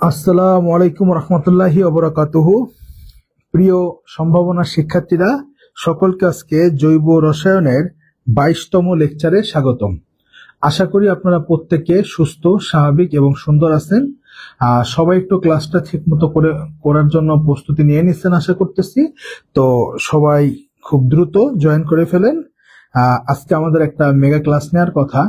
আসসালামু আলাইকুম রহমতুল্লাহি ওয়া বারাকাতুহু। প্রিয় সম্ভাবনা শিক্ষার্থীরা, সকলকে আজকে জৈব রসায়নের 22তম লেকচারে স্বাগতম। আশা করি আপনারা প্রত্যেকে সুস্থ, স্বাভাবিক এবং সুন্দর আছেন। সবাই একটু ক্লাসটা ঠিকমতো করার জন্য প্রস্তুতি নিয়ে নিচ্ছেন আশা করতেছি। তো সবাই খুব দ্রুত জয়েন করে ফেলেন। আজকে আমাদের একটা মেগা ক্লাস নেওয়ার কথা।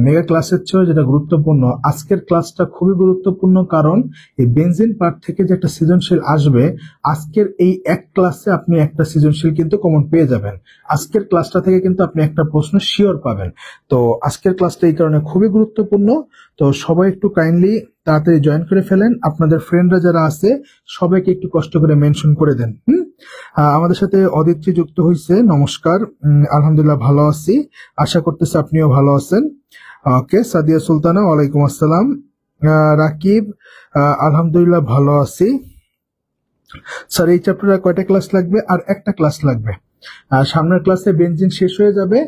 মেগা ক্লাসের চেয়ে যেটা গুরুত্বপূর্ণ, আজকের ক্লাসটা খুবই গুরুত্বপূর্ণ, কারণ এই বেনজিন পার্ট থেকে যে একটা সৃজনশীল আসবে, আজকের এই এক ক্লাসে আপনি একটা সৃজনশীল কিন্তু কমন পেয়ে যাবেন। আজকের ক্লাসটা থেকে কিন্তু আপনি একটা প্রশ্ন শিওর পাবেন। তো আজকের ক্লাসটা এই কারণে খুবই গুরুত্বপূর্ণ। তো সবাই একটু কাইন্ডলি তাড়াতাড়ি জয়েন করে ফেলেন। আপনাদের ফ্রেন্ডরা যারা আছে সবাইকে একটু কষ্ট করে মেনশন করে দেন। আমাদের সাথে অদিতি যুক্ত হয়েছে, নমস্কার। আলহামদুলিল্লাহ ভালো আছি, আশা করতেছি আপনিও ভালো আছেন। ওকে, সাদিয়া সুলতানা, ওয়ালাইকুম আসসালাম। রাকিব, আলহামদুলিল্লাহ ভালো আছি স্যার। এই চ্যাপ্টারে কয়টা ক্লাস লাগবে? আর একটা ক্লাস লাগবে। সামনের ক্লাসে বেনজিন শেষ হয়ে যাবে,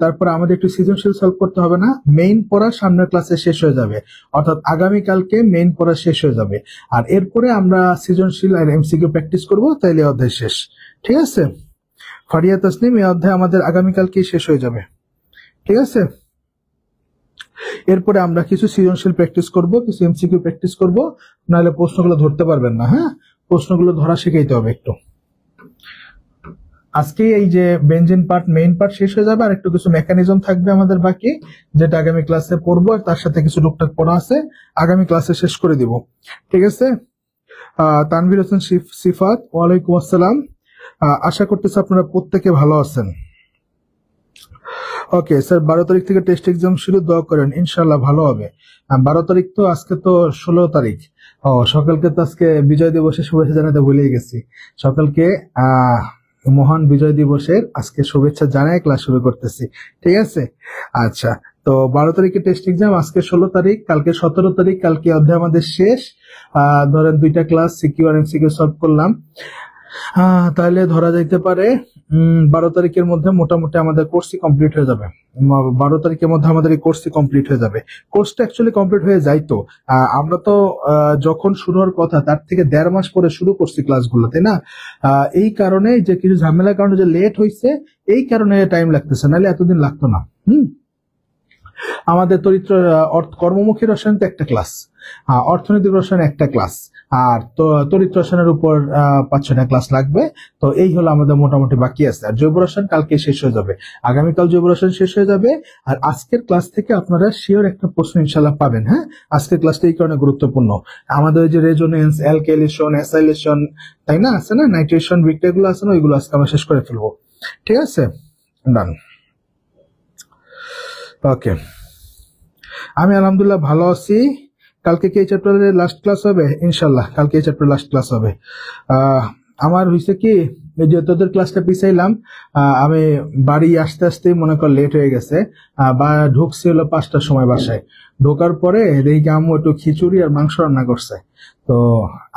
তারপর আমাদের একটু সৃজনশীল সলভ করতে হবে না, মেইন পড়া সামনের ক্লাসে শেষ হয়ে যাবে, অর্থাৎ আগামীকালকে মেইন পড়া শেষ হয়ে যাবে। আর এরপরে আমরা সৃজনশীল আর এমসিকিউ প্র্যাকটিস করব, তাইলে অধ্যায় শেষ। ঠিক আছে ফারিয়া তাসনিম, এই অধ্যায় আমাদের আগামীকালকেই শেষ হয়ে যাবে। ঠিক আছে, এরপরে আমরা কিছু সৃজনশীল প্র্যাকটিস করব, কিছু এমসিকিউ প্র্যাকটিস করব, নাহলে প্রশ্নগুলো ধরতে পারবেন না। হ্যাঁ, প্রশ্নগুলো ধরা শিখাইতে হবে একটু। আজকে এই যে বেনজিন পার্ট, মেইন পার্ট শেষ হয়ে যাবে, আর একটু কিছু মেকানিজম থাকবে আমাদের বাকি, যেটা আগামী ক্লাসে পড়বো, আর তার সাথে কিছু টুকটাক পড়া আছে, আগামী ক্লাসে শেষ করে দিব। ঠিক আছে, তানভীর হোসেন সিফাত, ওয়ালাইকুম আসসালাম। আশা করতেছি আপনারা প্রত্যেকে ভালো আছেন। ওকে স্যার, 12 তারিখ থেকে টেস্ট এক্সাম শুরু, দোয়া করেন, ইনশাল্লাহ ভালো হবে। 12 তারিখ তো, আজকে তো 16 তারিখ। সকালকে তো আজকে বিজয় দিবসের শুভেচ্ছা জানাতে ভুলে গেছি। সকালকে মহান বিজয় দিবসের আজকে শুভেচ্ছা জানাই ক্লাস শুরু করতেছি। ঠিক আছে, আচ্ছা। তো 12 তারিখে টেস্ট এক্সাম, আজকে 16 তারিখ, কালকে 17 তারিখ, কালকে অধ্যায় আমাদের শেষ। ধরেন 2টা ক্লাস সিকিউ আর এমসিকিউ সলভ করলাম, তাহলে ধরা যাইতে পারে 12 তারিখের মধ্যে মোটামুটি আমাদের কোর্সই কমপ্লিট হয়ে যাবে। 12 তারিখের মধ্যে আমাদের এই কোর্সই কমপ্লিট হয়ে যাবে। কোর্সটা অ্যাকচুয়ালি কমপ্লিট হয়ে যাইতো, আমরা তো যখন শুরু হওয়ার কথা তার থেকে 1.5 মাস পরে শুরু করছি ক্লাসগুলো, তাই না? এই কারণে যে কিছু ঝামেলার কারণে যে লেট হয়েছে, এই কারণে টাইম লাগতেছে, নাহলে এতদিন লাগতো না। আমাদের কর্মমুখী রসায়ন তো একটা ক্লাস, অর্থনৈতিক রসায়ন একটা ক্লাস, আর তড়িৎ রসায়নের উপর 5-6টা ক্লাস লাগবে। তো এই হলো আমাদের মোটামুটি বাকি আছে। আর জৈব রসায়ন কালকে শেষ হয়ে যাবে, আগামীকাল জৈব রসায়ন শেষ হয়ে যাবে। আর আজকের ক্লাস থেকে আপনারা শিওর একটা প্রশ্ন ইনশাল্লাহ পাবেন। হ্যাঁ, আজকের ক্লাসটা এই কারণে গুরুত্বপূর্ণ। আমাদের ওই যে রেজোনেন্স, অ্যালকেলিশন, অ্যাসাইলেশন, তাই না, আছে না, নাইট্রেশন, বিক্রিয়াগুলো আছে না, ওইগুলো আজকে আমরা শেষ করে ফেলবো। ঠিক আছে, ডান। ওকে, আমি আলহামদুলিল্লাহ ভালো আছি। কালকে কি এই চ্যাপ্টারের লাস্ট ক্লাস হবে? ইনশাল্লাহ কালকে এই চ্যাপ্টারের লাস্ট ক্লাস হবে। আমার হয়েছে কি, যে তোদের ক্লাসটা পিছাইলাম, আমি বাড়ি আসতে আসতেই মনে কর লেট হয়ে গেছে। বা ঢুকছি হলো 5টার সময় বাসায়। ঢোকার পরে দেখি আম্মু একটু খিচুড়ি আর মাংস রান্না করছে। তো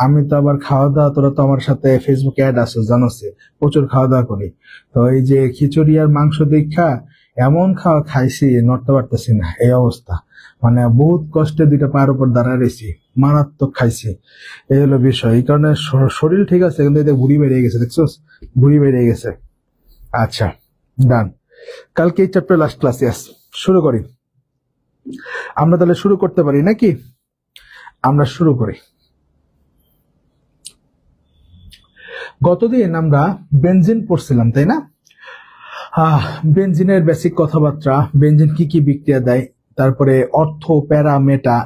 আমি তো আবার খাওয়া দাওয়া, তোরা তো আমার সাথে ফেসবুকে অ্যাড আসো, জানোস, প্রচুর খাওয়া দাওয়া করি। তো এই যে খিচুড়ি আর মাংস দেখা এমন খাইছি, নড়তে পারতেছি না, এই অবস্থা। মানে বহুত কষ্টে 2টা পায়ের উপর দাঁড়ায় রয়েছি, মারাত্মক খাইছি। এই হলো বিষয়। এই কারণে শরীর ঠিক আছে, কিন্তু এতে ভুঁড়ি বেরিয়ে গেছে, দেখছোস, ভুঁড়ি বেরিয়ে গেছে। আচ্ছা, ডান। কালকে এই চ্যাপ্টার লাস্ট ক্লাস, ইয়াস। শুরু করি আমরা, তাহলে শুরু করতে পারি নাকি? আমরা শুরু করি। গতদিন আমরা বেনজিন পড়ছিলাম, তাই না? বেনজিনের বেসিক কথাবার্তা, বেনজিন কি কি বিক্রিয়া দেয়, তারপরে অর্থ, প্যারা, মেটা,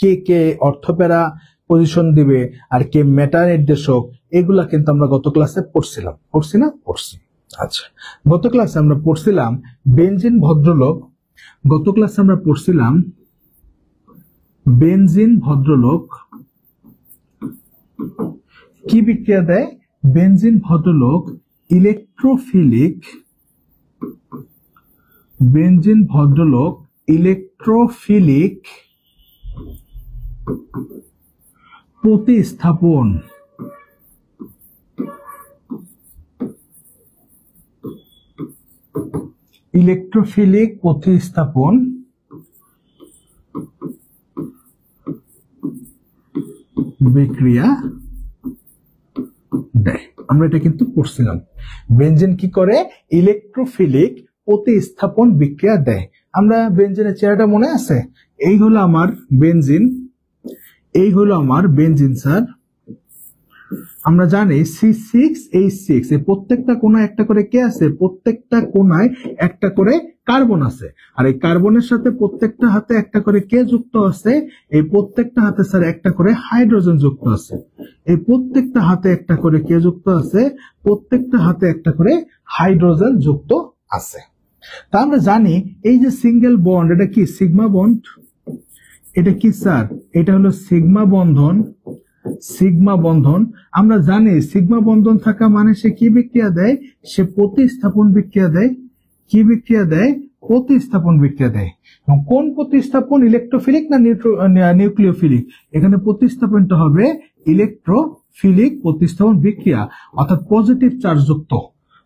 কে অর্থ প্যারা পজিশন দিবে আর কে মেটা নির্দেশক, এগুলা কিন্তু আমরা গত ক্লাসে পড়ছিলাম। পড়ছি। আচ্ছা, গত ক্লাসে আমরা পড়ছিলাম বেনজিন ভদ্রলোক। গত ক্লাসে আমরা পড়ছিলাম বেনজিন ভদ্রলোক কি বিক্রিয়া দেয়। বেনজিন ভদ্রলোক ইলেকট্রোফিলিক, বেনজিন ভদ্রলোক ইলেকট্রোফিলিক প্রতিস্থাপন, ইলেকট্রোফিলিক প্রতিস্থাপন বিক্রিয়া দেয়। আমরা এটা কিন্তু পড়ছিলাম। বেনজিন কি করে? ইলেকট্রোফিলিক প্রতিস্থাপন বিক্রিয়া দেয়। আমরা বেনজিনের চেহারাটা মনে আছে? এই হলো আমার বেনজিন, এই হলো আমার বেনজিন স্যার। আমরা জানি C6H6 এই প্রত্যেকটা কোনায় একটা করে কে আছে? প্রত্যেকটা কোনায় একটা করে কার্বন আছে। আর এই কার্বনের সাথে প্রত্যেকটা হাতে একটা করে কে যুক্ত আছে? এই প্রত্যেকটা হাতে স্যার একটা করে হাইড্রোজেন যুক্ত আছে। এই প্রত্যেকটা হাতে একটা করে কে যুক্ত আছে? প্রত্যেকটা হাতে একটা করে হাইড্রোজেন যুক্ত আছে। তা আমরা জানি এই যে সিঙ্গেল বন্ড, এটা কি সিগমা বন্ড? এটা কি স্যার? এটা হলো সিগমা বন্ধন। সিগমা বন্ধন, আমরা জানি সিগমা বন্ধন থাকা মানে সে কি বিক্রিয়া দেয়? সে প্রতিস্থাপন বিক্রিয়া দেয়। কি বিক্রিয়া দেয়? প্রতিস্থাপন বিক্রিয়া দেয়। এবং কোন প্রতিস্থাপন? ইলেকট্রোফিলিক না নিউক্লিওফিলিক? এখানে প্রতিস্থাপনটা হবে ইলেকট্রোফিলিক প্রতিস্থাপন বিক্রিয়া, অর্থাৎ পজিটিভ চার্জ যুক্ত।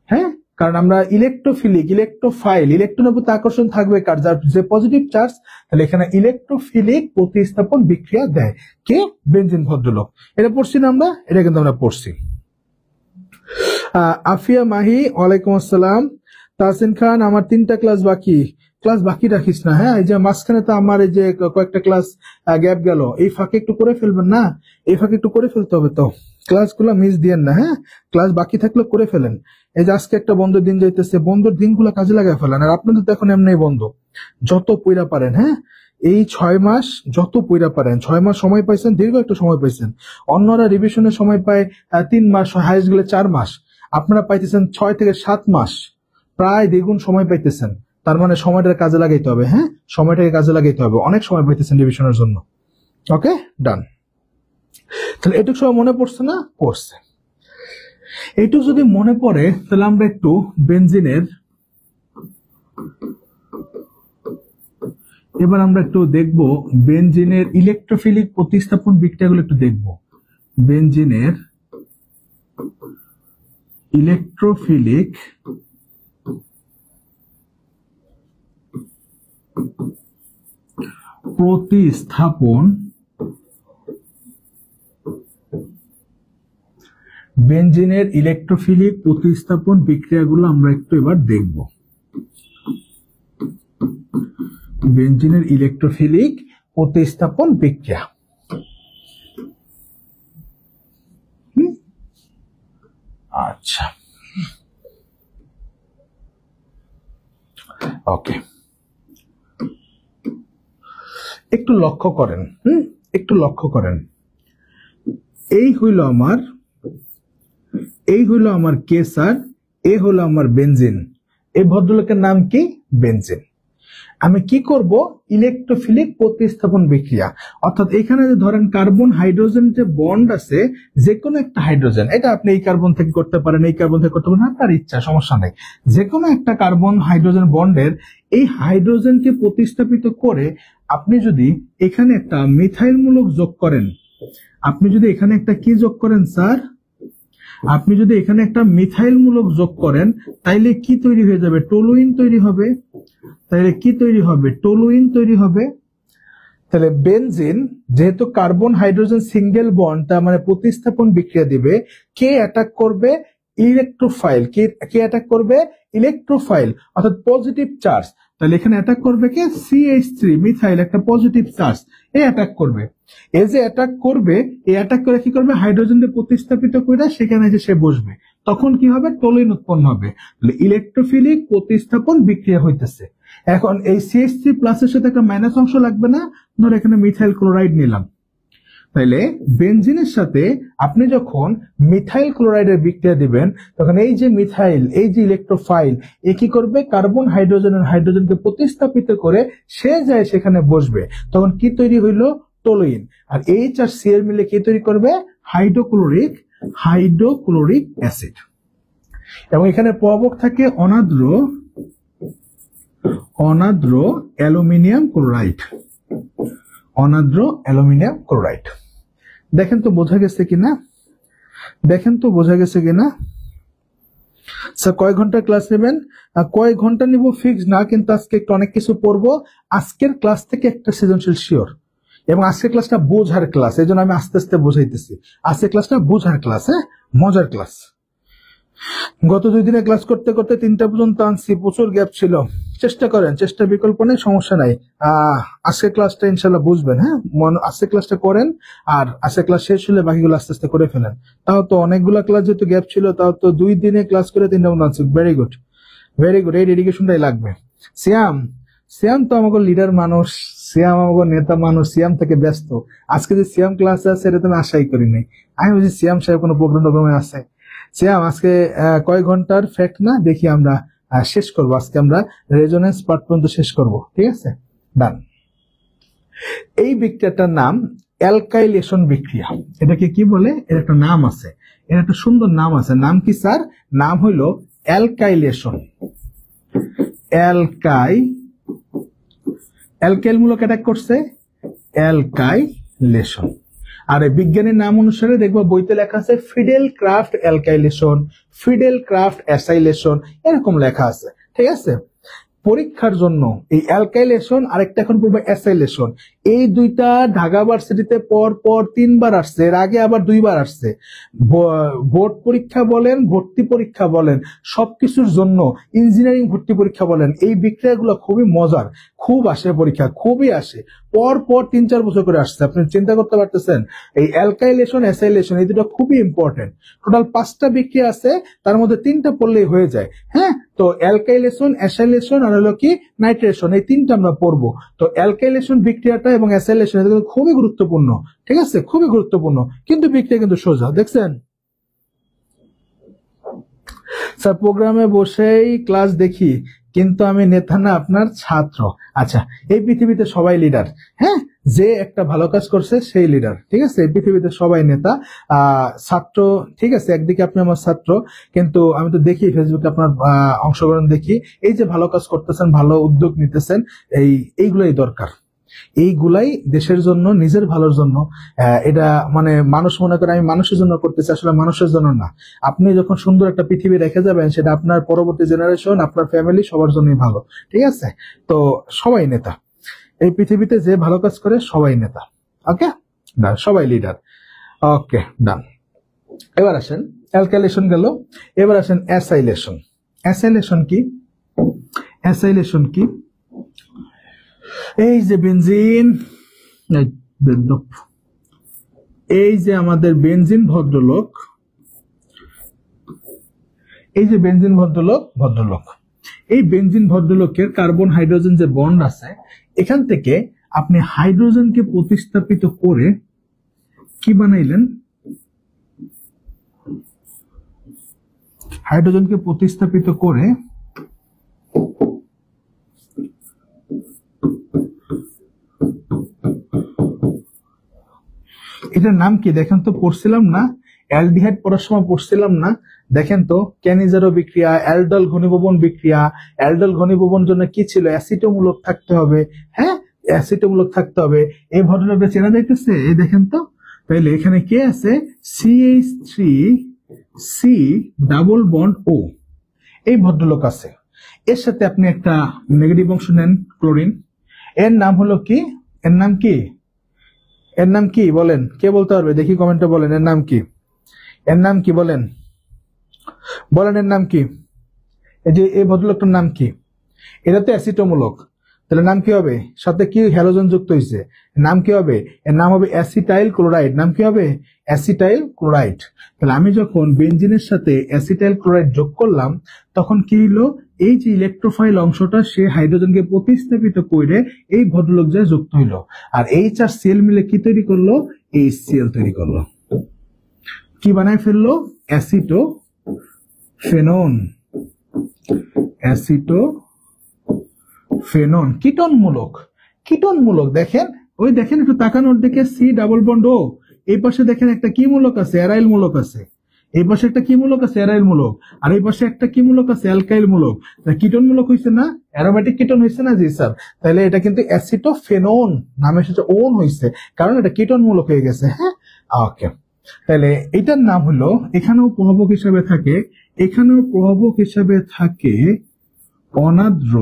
হ্যাঁ, কারণ আমরা ইলেকট্রোফিলিক, ইলেকট্রোফাইল, ইলেকট্রনের প্রতি আকর্ষণ থাকবে কার? যার যে পজিটিভ চার্জ। তাহলে এখানে ইলেকট্রোফিলিক প্রতিস্থাপন বিক্রিয়া দেয় কে? বেনজিন ভদ্রলোক। এটা পড়ছি না আমরা? এটা কিন্তু আমরা পড়ছি। আফিয়া মাহি, ওয়ালাইকুম আসসালাম। তাহসিন খান, আমার 3টা ক্লাস বাকি। ক্লাস বাকি রাখিস না, হ্যাঁ? এই যে মাঝখানে তো আমার এই যে কয়েকটা ক্লাস গ্যাপ গেল, এই ফাঁকে একটু করে ফেলবেন না? এই ফাঁকে একটু করে ফেলতে হবে তো, ক্লাসগুলো মিস দিয়েন না, হ্যাঁ? ক্লাস বাকি থাকলে করে ফেলেন। এই যে আজকে একটা বন্ধের দিন যাইতেছে, বন্ধের দিনগুলো কাজে লাগায় ফেলেন। আর আপনাদের তো এখন এমনি বন্ধ, যত পইরা পারেন, হ্যাঁ? এই 6 মাস যত পইরা পারেন, 6 মাস সময় পাইছেন, দীর্ঘ একটা সময় পাইছেন। অন্যরা রিভিশনের সময় পায় 3 মাস, হাইস্ট গেলে 4 মাস। আপনারা পাইতেছেন 6 থেকে 7 মাস, প্রায় দ্বিগুণ সময় পাইতেছেন। তার মানে সময়টাকে কাজে লাগাইতে হবে, হ্যাঁ? সময়টাকে কাজে লাগাইতে হবে, অনেক সময় পাইতেছেন রিভিশনের জন্য। ওকে, ডান। তাহলে এটুকু সময় মনে পড়ছে না? পড়ছে। এইটুকু যদি মনে পড়ে তাহলে আমরা একটু বেনজিনের, এবার আমরা একটু দেখব বেনজিনের ইলেকট্রোফিলিক প্রতিস্থাপন বিক্রিয়াগুলো একটু দেখব। বেনজিনের ইলেকট্রোফিলিক প্রতিস্থাপন, বেনজিনের ইলেকট্রোফিলিক প্রতিস্থাপন বিক্রিয়াগুলো আমরা একটু এবার দেখব। বেনজিনের ইলেকট্রোফিলিক প্রতিস্থাপন বিক্রিয়া। আচ্ছা, ওকে, একটু লক্ষ্য করেন, একটু লক্ষ্য করেন। এই হইল আমার কে স্যার? এ হলো আমার বেনজিন। এই ভদ্রলোকের নাম কি? বেনজিন। আমি কি করব? ইলেকট্রোফিলিক প্রতিস্থাপন বিক্রিয়া, অর্থাৎ এখানে যে ধরেন কার্বন হাইড্রোজেন যে বন্ড আছে, যে কোনো একটা হাইড্রোজেন, এটা আপনি এই কার্বন থেকে করতে পারেন, এই কার্বন থেকে করতে পারেন, আপনার ইচ্ছা, সমস্যা নেই। যে কোনো একটা কার্বন হাইড্রোজেন বন্ডের এই হাইড্রোজেনকে প্রতিস্থাপিত করে আপনি যদি এখানে একটা মিথাইল মূলক যোগ করেন, আপনি যদি এখানে একটা কি যোগ করেন স্যার? আপনি যদি এখানে একটা মিথাইল মূলক যোগ করেন, তাইলে কি তৈরি হয়ে যাবে? টলুইন তৈরি হবে। তাহলে কি তৈরি হবে? টলুইন তৈরি হবে। তাহলে বেনজিন যেহেতু কার্বন হাইড্রোজেন সিঙ্গেল বন্ড, তার মানে প্রতিস্থাপন বিক্রিয়া দিবে। কে অ্যাটাক করবে? ইলেকট্রোফাইল। কে অ্যাটাক করবে? ইলেকট্রোফাইল, অর্থাৎ পজিটিভ চার্জ। তাহলে এখানে অ্যাটাক করবে কে? CH3 মিথাইল, একটা পজিটিভ চার্জ, এ অ্যাটাক করবে। এ যে অ্যাটাক করবে, এই অ্যাটাক করে কি করবে? হাইড্রোজেনকে প্রতিস্থাপিত করে সেখানে যে সে বসবে, তখন কি হবে? টলুইন উৎপন্ন হবে। তাহলে ইলেকট্রোফিলিক প্রতিস্থাপন বিক্রিয়া হইতেছে। এখন এই CH3 প্লাসের সাথে একটা মাইনাস অংশ লাগবে না? ধর এখানে মিথাইল ক্লোরাইড নিলাম। তাইলে বেনজিনের সাথে আপনি যখন মিথাইল ক্লোরাইডের বিক্রিয়া দিবেন, তখন এই যে মিথাইল, এই যে ইলেকট্রোফাইল, এ কি করবে? কার্বন হাইড্রোজেনকে প্রতিস্থাপিত করে সে যায় সেখানে বসবে। তখন কি তৈরি হইল? টলুইন। আর H আর C এর মিলে কি তৈরি করবে? Hydrochloric acid. এবং এখানে প্রভাবক থাকে অনাদ্র অ্যালুমিনিয়াম ক্লোরাইড। অনাদ্র অ্যালুমিনিয়াম ক্লোরাইড। দেখেন তো বোঝা গেছে কিনা? স্যার কয় ঘন্টা ক্লাস নেবেন? কয় ঘন্টা নিব ফিক্স না, কিন্তু আজকে একটু অনেক কিছু পড়বো। আজকের ক্লাস থেকে একটা সৃজনশীল শিওর, এবং আজকের ক্লাসটা বোঝার ক্লাস, এই জন্য আমি আস্তে আস্তে বোঝাইতেছি। আজকের ক্লাসটা বোঝার ক্লাস, হ্যাঁ, মজার ক্লাস। গত 2 দিনে ক্লাস করতে করতে 3টা পর্যন্ত আনছি, প্রচুর গ্যাপ ছিল। চেষ্টা করেন, চেষ্টার বিকল্প নেই, সমস্যা নাই। আজকের ক্লাসটা ইনশাল্লাহ বুঝবেন, হ্যাঁ, আজকের ক্লাসটা করেন, আর আজকের ক্লাস শেষ হলে বাকিগুলো আস্তে আস্তে করে ফেলেন। তাও তো অনেকগুলো ক্লাস যেহেতু গ্যাপ ছিল, তাও তো 2 দিনে ক্লাস করে 3টা পর্যন্ত আনছি। Very good, very good. এই ডেডিকেশনটাই লাগবে। সিয়াম তো আমাকে লিডার মানুষ, সিয়াম আমাকে নেতা মানুষ, সিয়াম থেকে ব্যস্ত। আজকে যে সিয়াম ক্লাস আছে এটা তো আমি আশাই করি নাই। আমি বুঝি সিয়াম সাহেব কোনো প্রোগ্রামে আছে। সিয়াম আজকে কয় ঘন্টার ফ্যাক্ট না দেখি আমরা শেষ করব। আজকে আমরা রেজোনেন্স পার্ট পর্যন্ত শেষ করব, ঠিক আছে? ডান। এই বিক্রিয়াটার নাম অ্যালকাইলেশন বিক্রিয়া। এটাকে কি বলে? এর একটা নাম আছে, এর একটা সুন্দর নাম আছে। নাম কি স্যার? নাম হইলো অ্যালকাইলেশন। অ্যালকাইল মূলক অ্যাটাক করছে, অ্যালকাইলেশন। আর এই বিজ্ঞানীর নাম অনুসারে দেখবো বইতে লেখা আছে fiddle craft alkylation, fiddle craft acylation, এরকম লেখা আছে, ঠিক আছে? পরীক্ষার জন্য এই অ্যালকাইলেশন আর একটা এখন পড়বে অ্যাসাইলেশন। এই দুইটা ঢাকা ভার্সিটিতে পর 3বার আসছে, এর আগে আবার 2বার আসছে। বোর্ড পরীক্ষা বলেন, ভর্তি পরীক্ষা বলেন, সবকিছুর জন্য, ইঞ্জিনিয়ারিং ভর্তি পরীক্ষা বলেন, এই বিক্রিয়াগুলো খুবই মজার, খুব আসে পরীক্ষা, খুবই আসে। পর 3-4 বছর করে আসছে। আপনি চিন্তা করতে পারতেছেন, এই অ্যালকাইলেশন অ্যাসাইলেশন এই দুটো খুবই ইম্পর্টেন্ট। টোটাল 5টা বিক্রিয়া আছে, তার মধ্যে 3টা পড়লেই হয়ে যায়, হ্যাঁ? তো অ্যালকাইলেশন, অ্যাসাইলেশন আর হলো কি নাইট্রেশন, এই 3টা আমরা পড়বো। তো অ্যালকাইলেশন বিক্রিয়াটা এবং অ্যাসাইলেশন এটা কিন্তু খুবই গুরুত্বপূর্ণ, ঠিক আছে? খুবই গুরুত্বপূর্ণ, কিন্তু বিক্রিয়া কিন্তু সোজা। দেখছেন স্যার, প্রোগ্রামে বসেই ক্লাস দেখি, কিন্তু আমি নেতা না, আপনার ছাত্র। আচ্ছা, এই পৃথিবীতে সবাই লিডার, হ্যাঁ? যে একটা ভালো কাজ করছে সেই লিডার, ঠিক আছে? এই পৃথিবীতে সবাই নেতা, ছাত্র, ঠিক আছে? একদিকে আপনি আমার ছাত্র, কিন্তু আমি তো দেখি ফেসবুকে আপনার অংশগ্রহণ দেখি, এই যে ভালো কাজ করতেছেন, ভালো উদ্যোগ নিতেছেন, এইগুলাই দরকার। এইগুলাই দেশের জন্য, নিজের ভালোর জন্য। এটা মানে মানুষ মনে করে আমি মানুষের জন্য করতেছি, আসলে মানুষের জন্য না। আপনি যখন সুন্দর একটা পৃথিবী রেখে যাবেন, সেটা আপনার পরবর্তী জেনারেশন, আপনার ফ্যামিলি, সবার জন্যই ভালো, ঠিক আছে? তো সবাই নেতা, এই পৃথিবীতে যে ভালো কাজ করে সবাই নেতা। ওকে ডান, সবাই লিডার। ওকে ডান। এবার আসেন, অ্যালকাইলেশন গেল, এবার আসেন অ্যাসাইলেশন। অ্যাসাইলেশন কি? অ্যাসাইলেশন কি? এই যে বেনজিন, এই যে আমাদের বেনজিন ভদ্রলোক, এই যে বেনজিন ভদ্রলোক, এই বেনজিন ভদ্রলোকের কার্বন হাইড্রোজেন যে বন্ড আছে, এখান থেকে আপনি হাইড্রোজেনকে প্রতিস্থাপিত করে কি বানাইলেন? হাইড্রোজেনকে প্রতিস্থাপিত করে এটার নাম কি দেখেন তো? পড়ছিলাম না অ্যালডিহাইড পড়ার সময়, পড়ছিলাম না? দেখেন তো, ক্যানিজারো বিক্রিয়া, অ্যালডল ঘনীভবন বিক্রিয়া। অ্যালডল ঘনীভবন জন্য কি ছিল? অ্যাসিটোমূলক থাকতে হবে, হ্যাঁ, অ্যাসিটোমূলক থাকতে হবে। এই ভদ্রলোকটা চেনা যাইতেছে, এই দেখেন তো। তাহলে এখানে কে আছে? CH3C ডাবল বন্ড O, এই ভদ্রলোক আছে। এর সাথে আপনি একটা নেগেটিভ অংশ নেন, ক্লোরিন। এর নাম হলো কি? এর নাম কি? এর নাম কি বলেন? কে বলতে পারবে? দেখি কমেন্টে বলেন, এর নাম কি? এর নাম কি বলেন? বলেন এর নাম কি? এই যে এই ভদ্রলোকটার নাম কি? এটা তো অ্যাসিটোমূলক, তাহলে নাম কি হবে? সাথে কি হ্যালোজেন যুক্ত হয়েছে, নাম কি হবে? এর নাম হবে অ্যাসিটাইল ক্লোরাইড। নাম কি হবে? Acetyl chloride. তাহলে আমি যখন বেনজিনের সাথে অ্যাসিটাইল ক্লোরাইড যোগ করলাম, তখন কি হলো? এই যে ইলেকট্রোফাইল অংশটা, সে হাইড্রোজেনকে প্রতিস্থাপিত করে এই ভদ্রলোক যায় যুক্ত হইলো, আর HCl মিলে কি তৈরি করলো? HCl তৈরি করলো। কি বানায় ফেললো? অ্যাসিটোফেনন। অ্যাসিটোফেনন কীটনমূলক। দেখেন, ওই দেখেন একটু তাকানোর দিকে, C ডাবল বন্ড O। এই পাশে দেখেন একটা কি মূলক আছে? অ্যারাইল মূলক আছে। এই পাশে একটা কি মূলক আছে? অ্যারাইল মূলক। আর এই পাশে একটা কি মূলক আছে? অ্যালকাইল মূলক। কীটন মূলক হয়েছে না? অ্যারোমেটিক কীটন হয়েছে না? জি স্যার। তাহলে এটা কিন্তু অ্যাসিটোফেনন নামে এসেছে, ওন হয়েছে, কারণ এটা কীটন মূলক হয়ে গেছে, হ্যাঁ? ওকে, তাহলে এটার নাম হলো, এখানেও প্রভাবক হিসাবে থাকে, অনাদ্র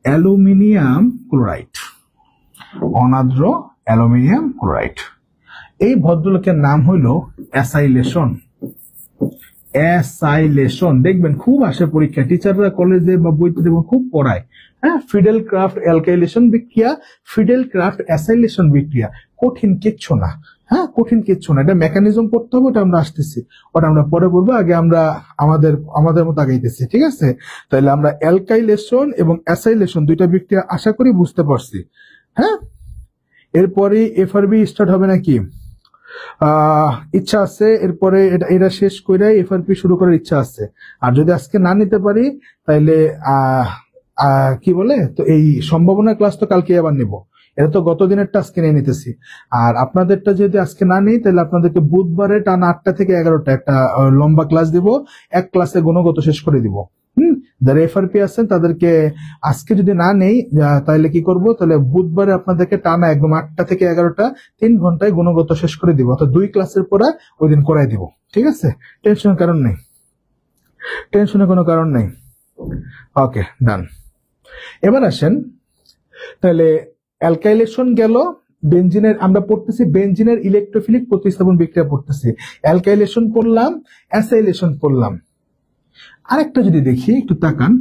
অ্যালুমিনিয়াম ক্লোরাইড। অনার্দ্র অ্যালুমিনিয়াম ক্লোরাইড। এই ভদ্রলোকের নাম হইল অ্যাসাইলেশন। অ্যাসাইলেশন দেখবেন খুব আসে পরীক্ষা, টিচাররা কলেজে বা বইতে দেখবেন খুব পড়ায়। হ্যাঁ, ফিডেল ক্রাফট অ্যালকাইলেশন বিক্রিয়া, ফিডেল ক্রাফট অ্যাসাইলেশন বিক্রিয়া, কঠিন কিচ্ছু না। হ্যাঁ, কঠিন কিচ্ছু না, এটা মেকানিজম পড়তে হবে, ওটা আমরা আসতেছি, ওটা আমরা পরে বলবো, আগে আমরা আমাদের মতো আগাইতেছি, ঠিক আছে? তাহলে আমরা অ্যালকাইলেশন এবং অ্যাসাইলেশন দুইটা বিক্রিয়া আশা করি বুঝতে পারছি। হ্যাঁ, এরপরে এফআরবি স্টার্ট হবে নাকি? ইচ্ছা আছে, এরপরে এটা শেষ করে এফআরপি শুরু করার ইচ্ছা আছে। আর যদি আজকে না নিতে পারি তাহলে কি বলে, তো এই সম্ভাবনা ক্লাস তো কালকে আবার নিব। এটা তো গত দিনেরটা আজকে নিয়ে নিতেছি। আর আপনাদেরটা যদি আজকে না নেই তাহলে আপনাদেরকে বুধবারে টানা 8টা থেকে 11টা একটা লম্বা ক্লাস দিব, এক ক্লাসে গুণগত শেষ করে দিব। যারা এফআরপি আছেন তাদেরকে আজকে যদি না নেই তাহলে কি করব, তাহলে বুধবারে আপনাদেরকে টানা একদম 8টা থেকে 11টা 3 ঘন্টায় গুণগত শেষ করে দিব, অর্থাৎ 2 ক্লাসের পড়া ওই দিন করাই দিব, ঠিক আছে? টেনশনের কারণ নেই, টেনশনের কোনো কারণ নেই। ওকে, ডান। এবার আসেন, তাহলে অ্যালকাইলেশন গেল, বেনজিনের আমরা পড়তেছি, বেনজিনের ইলেকট্রোফিলিক প্রতিস্থাপন বিক্রিয়া পড়তেছি, অ্যালকাইলেশন পড়লাম, অ্যাসাইলেশন পড়লাম। আরেকটা যদি দেখি, একটু তাকান,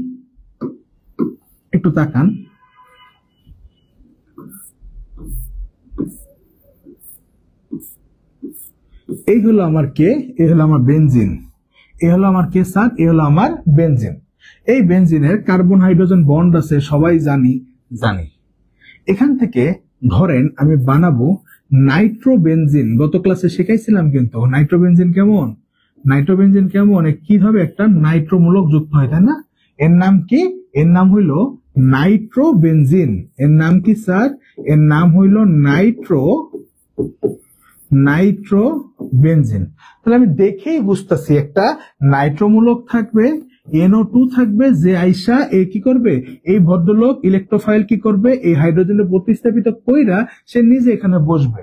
এই হলো আমার কে, এই হলো আমার বেনজিন, এই হলো আমার কে স্যার, এই হলো আমার বেনজিন। এই বেনজিনের কার্বন হাইড্রোজেন বন্ড আছে, সবাই জানি। এখান থেকে ধরেন আমি বানাবো নাইট্রোবেনজিন। গত ক্লাসে শিখাইছিলাম কিন্তু নাইট্রোবেনজিন কেমন, কিভাবে একটা নাইট্রোমূলক যুক্ত হয়, তাই না? এর নাম কি? এর নাম হইল নাইট্রোবেনজিন। এর নাম কি স্যার? এর নাম হইল নাইট্রোবেনজিন। তাহলে আমি দেখেই বুঝতেছি একটা নাইট্রোমূলক থাকবে, NO2 থাকবে, যে আইসা এই কি করবে, এই ভদ্রলোক ইলেকট্রোফাইল কি করবে, এই হাইড্রোজেনের প্রতিস্থাপিত কইরা সে নিজে এখানে বসবে।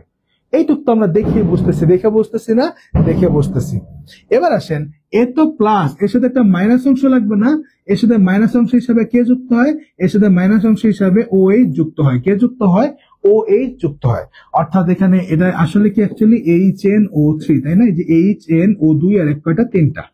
এইটুক তো আমরা দেখে বুঝতেছি। এবার আসেন, এ তো প্লাস, এর সাথে একটা মাইনাস অংশ লাগবে না? এর সাথে মাইনাস অংশ হিসাবে কে যুক্ত হয়? এর সাথে মাইনাস অংশ হিসাবে OH যুক্ত হয়। কে যুক্ত হয়? OH যুক্ত হয়। অর্থাৎ এখানে এটা আসলে কি অ্যাকচুয়ালি HNO3, তাই না? এই যে HNO2 আর এক কয়টা, 3টা।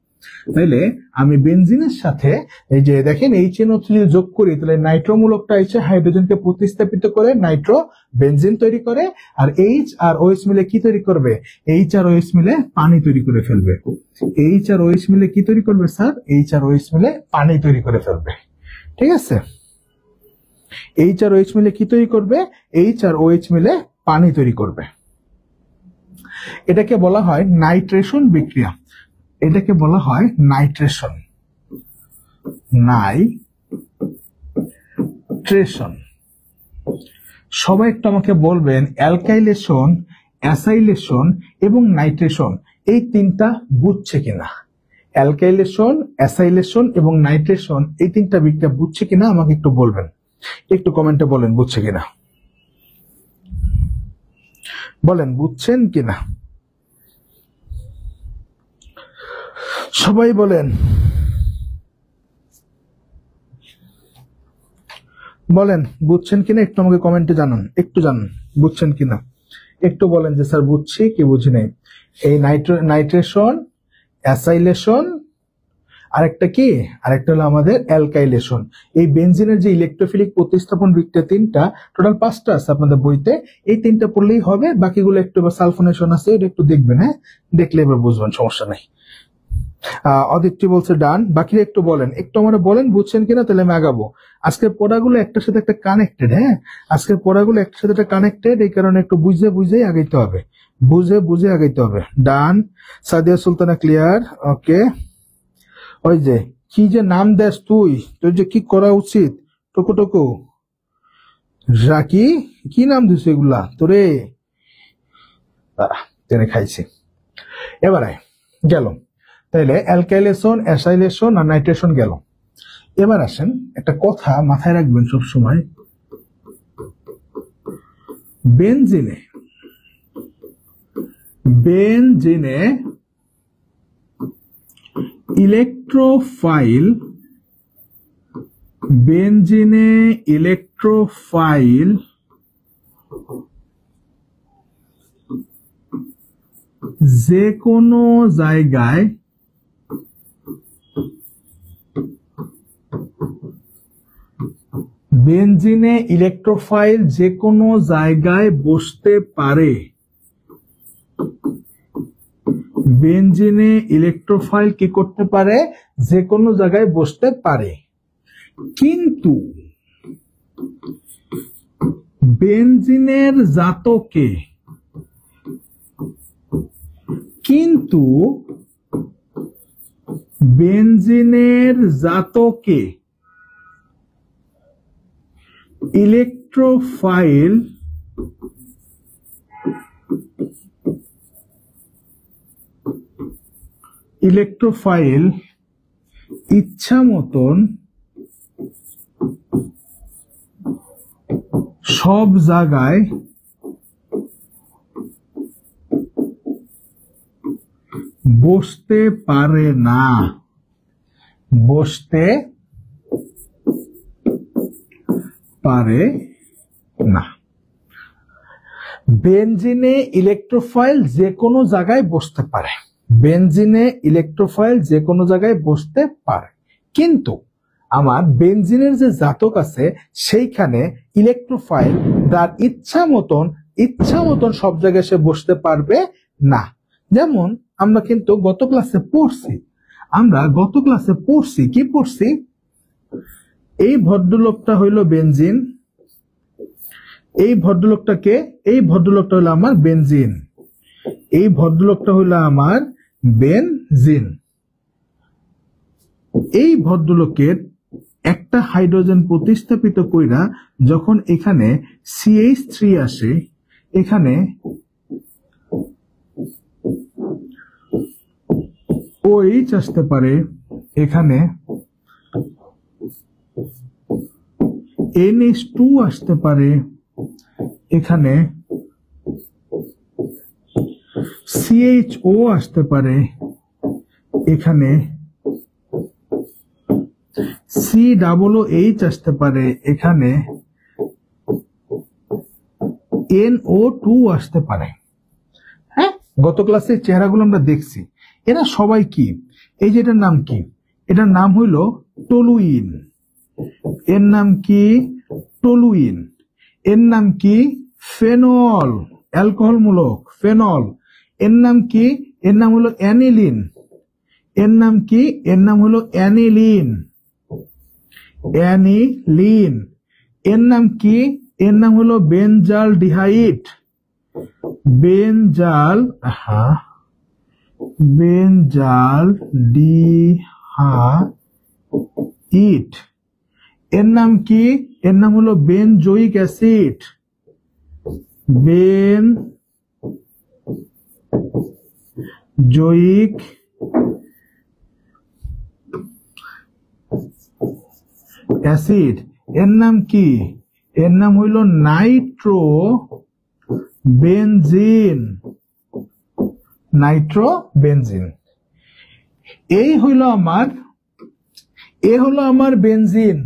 তাইলে আমি বেনজিনের সাথে এই যে দেখেন HNO3 যোগ করি, তাহলে নাইট্রোমূলকটা এসে হাইড্রোজেনকে প্রতিস্থাপিত করে নাইট্রো বেনজিন তৈরি করে, আর H আর OH মিলে কি তৈরি করবে? H আর OH মিলে পানি তৈরি করে ফেলবে। H আর OH মিলে কি তৈরি করবে স্যার? H আর OH মিলে পানি তৈরি করে ফেলবে, ঠিক আছে? H আর OH মিলে কি তৈরি করবে? H আর OH মিলে পানি তৈরি করবে। এটাকে বলা হয় নাইট্রেশন বিক্রিয়া, এটাকে বলা হয় নাইট্রেশন। সবাই একটু আমাকে বলবেন অ্যালকাইলেশন, অ্যাসাইলেশন এবং নাইট্রেশন এই 3টা বুঝছে কিনা? অ্যালকাইলেশন, অ্যাসাইলেশন এবং নাইট্রেশন এই 3টা বিক্রিয়া বুঝছে কিনা আমাকে একটু বলবেন, একটু কমেন্টে বলেন বুঝছে কিনা, বলেন বুঝছেন কিনা, সবাই বলেন বুঝছেন কিনা, একটু আমাকে কমেন্টে জানান, বুঝছেন কিনা, একটু বলেন যে স্যার বুঝছি কি বুঝি নাই। এই নাইট্রেশন, অ্যাসাইলেশন, আরেকটা কি, আরেকটা হলো আমাদের অ্যালকাইলেশন। এই বেনজিনের যে ইলেকট্রোফিলিক প্রতিস্থাপন বিক্রিয়া 3টা, টোটাল 5টা আছে আপনাদের বইতে, এই 3টা পড়লেই হবে, বাকিগুলো একটু সালফোনেশন আছে, এটা একটু দেখবেন, হ্যাঁ দেখলে এবার বুঝবেন, সমস্যা নাই। অদিতি বলছে ডান, বাকিরা একটু বলেন, একটু আমরা বলেন বুঝছেন কিনা, তাহলে আমি আগাবো। আজকের পড়াগুলো একটার সাথে একটা কানেক্টেড, হ্যাঁ আজকের পড়াগুলো একটার সাথে একটা কানেক্টেড, এই কারণে একটু বুঝে আগাইতে হবে, বুঝে আগাইতে হবে। ডান, সাদিয়া সুলতানা ক্লিয়ার, ওকে। ওই যে কি যে নাম দেস তুই, তোর যে কি করা উচিত, টুকু রাকি, কি নাম দিস এগুলা তোরে, টেনে খাইছি। এবারে গেল, তাইলে অ্যালকাইলেশন, অ্যাসাইলেশন আর নাইট্রেশন গেল। এবার আসেন, একটা কথা মাথায় রাখবেন সব সময়, বেনজিনে ইলেকট্রোফাইল, যে কোনো জায়গায় বেনজিনে ইলেকট্রোফাইল যে কোনো জায়গায় বসতে পারে, বেনজিনে ইলেকট্রোফাইল কি করতে পারে, যে কোনো জায়গায় বসতে পারে, কিন্তু বেনজিনের জাতকে, কিন্তু বেনজিনের জাতকে ইলেকট্রোফাইল ইচ্ছা মতন সব জায়গায় বসতে পারে না, বসতে পারে না। বেনজিনে ইলেকট্রোফাইল যে কোনো জায়গায় বসতে পারে, বেনজিনে ইলেকট্রোফাইল যে কোনো জায়গায় বসতে পারে, কিন্তু আমার বেনজিনের যে জাতক আছে সেইখানে ইলেকট্রোফাইল তার ইচ্ছা মতন সব জায়গায় সে বসতে পারবে না। যেমন আমরা কিন্তু গত ক্লাসে পড়ছি, কি পড়ছি, এই ভদ্রলোকটা হইল বেনজিন, এই ভদ্রলোকটা হইল আমার বেনজিন, এই ভদ্রলোকটা হইল আমার বেনজিন। এই ভদ্রলোকের একটা হাইড্রোজেন প্রতিস্থাপিত কইরা যখন এখানে CH3 আসে, এখানে OH আসতে পারে, এখানে NH2 আসতে পারে, এখানে CHO আসতে পারে, এখানে COOH আসতে পারে, এখানে NO2 আসতে পারে। হ্যাঁ, গত ক্লাসে চেহারাগুলো আমরা দেখছি। এরা সবাই কি, এই যে এটার নাম কি, এটার নাম হইল টলুইন, এর নাম কি টলুইন, এর নাম কি ফেনল, অ্যালকোহল মূলক ফেনল, এর নাম কি, এর নাম হলো অ্যানিলিন, এর নাম কি, এর নাম হলো অ্যানিলিন, অ্যানিলিন, এর নাম কি, এর নাম হলো বেনজাল ডিহাইড, বেনজাল ডিহাইড, এর নাম কি, এর নাম হলো বেনজোইক অ্যাসিড, বেনজোইক অ্যাসিড, এর নাম কি, এর নাম হইল নাইট্রোবেনজিন, নাইট্রোবেনজিন। এই হইল আমার বেনজিন।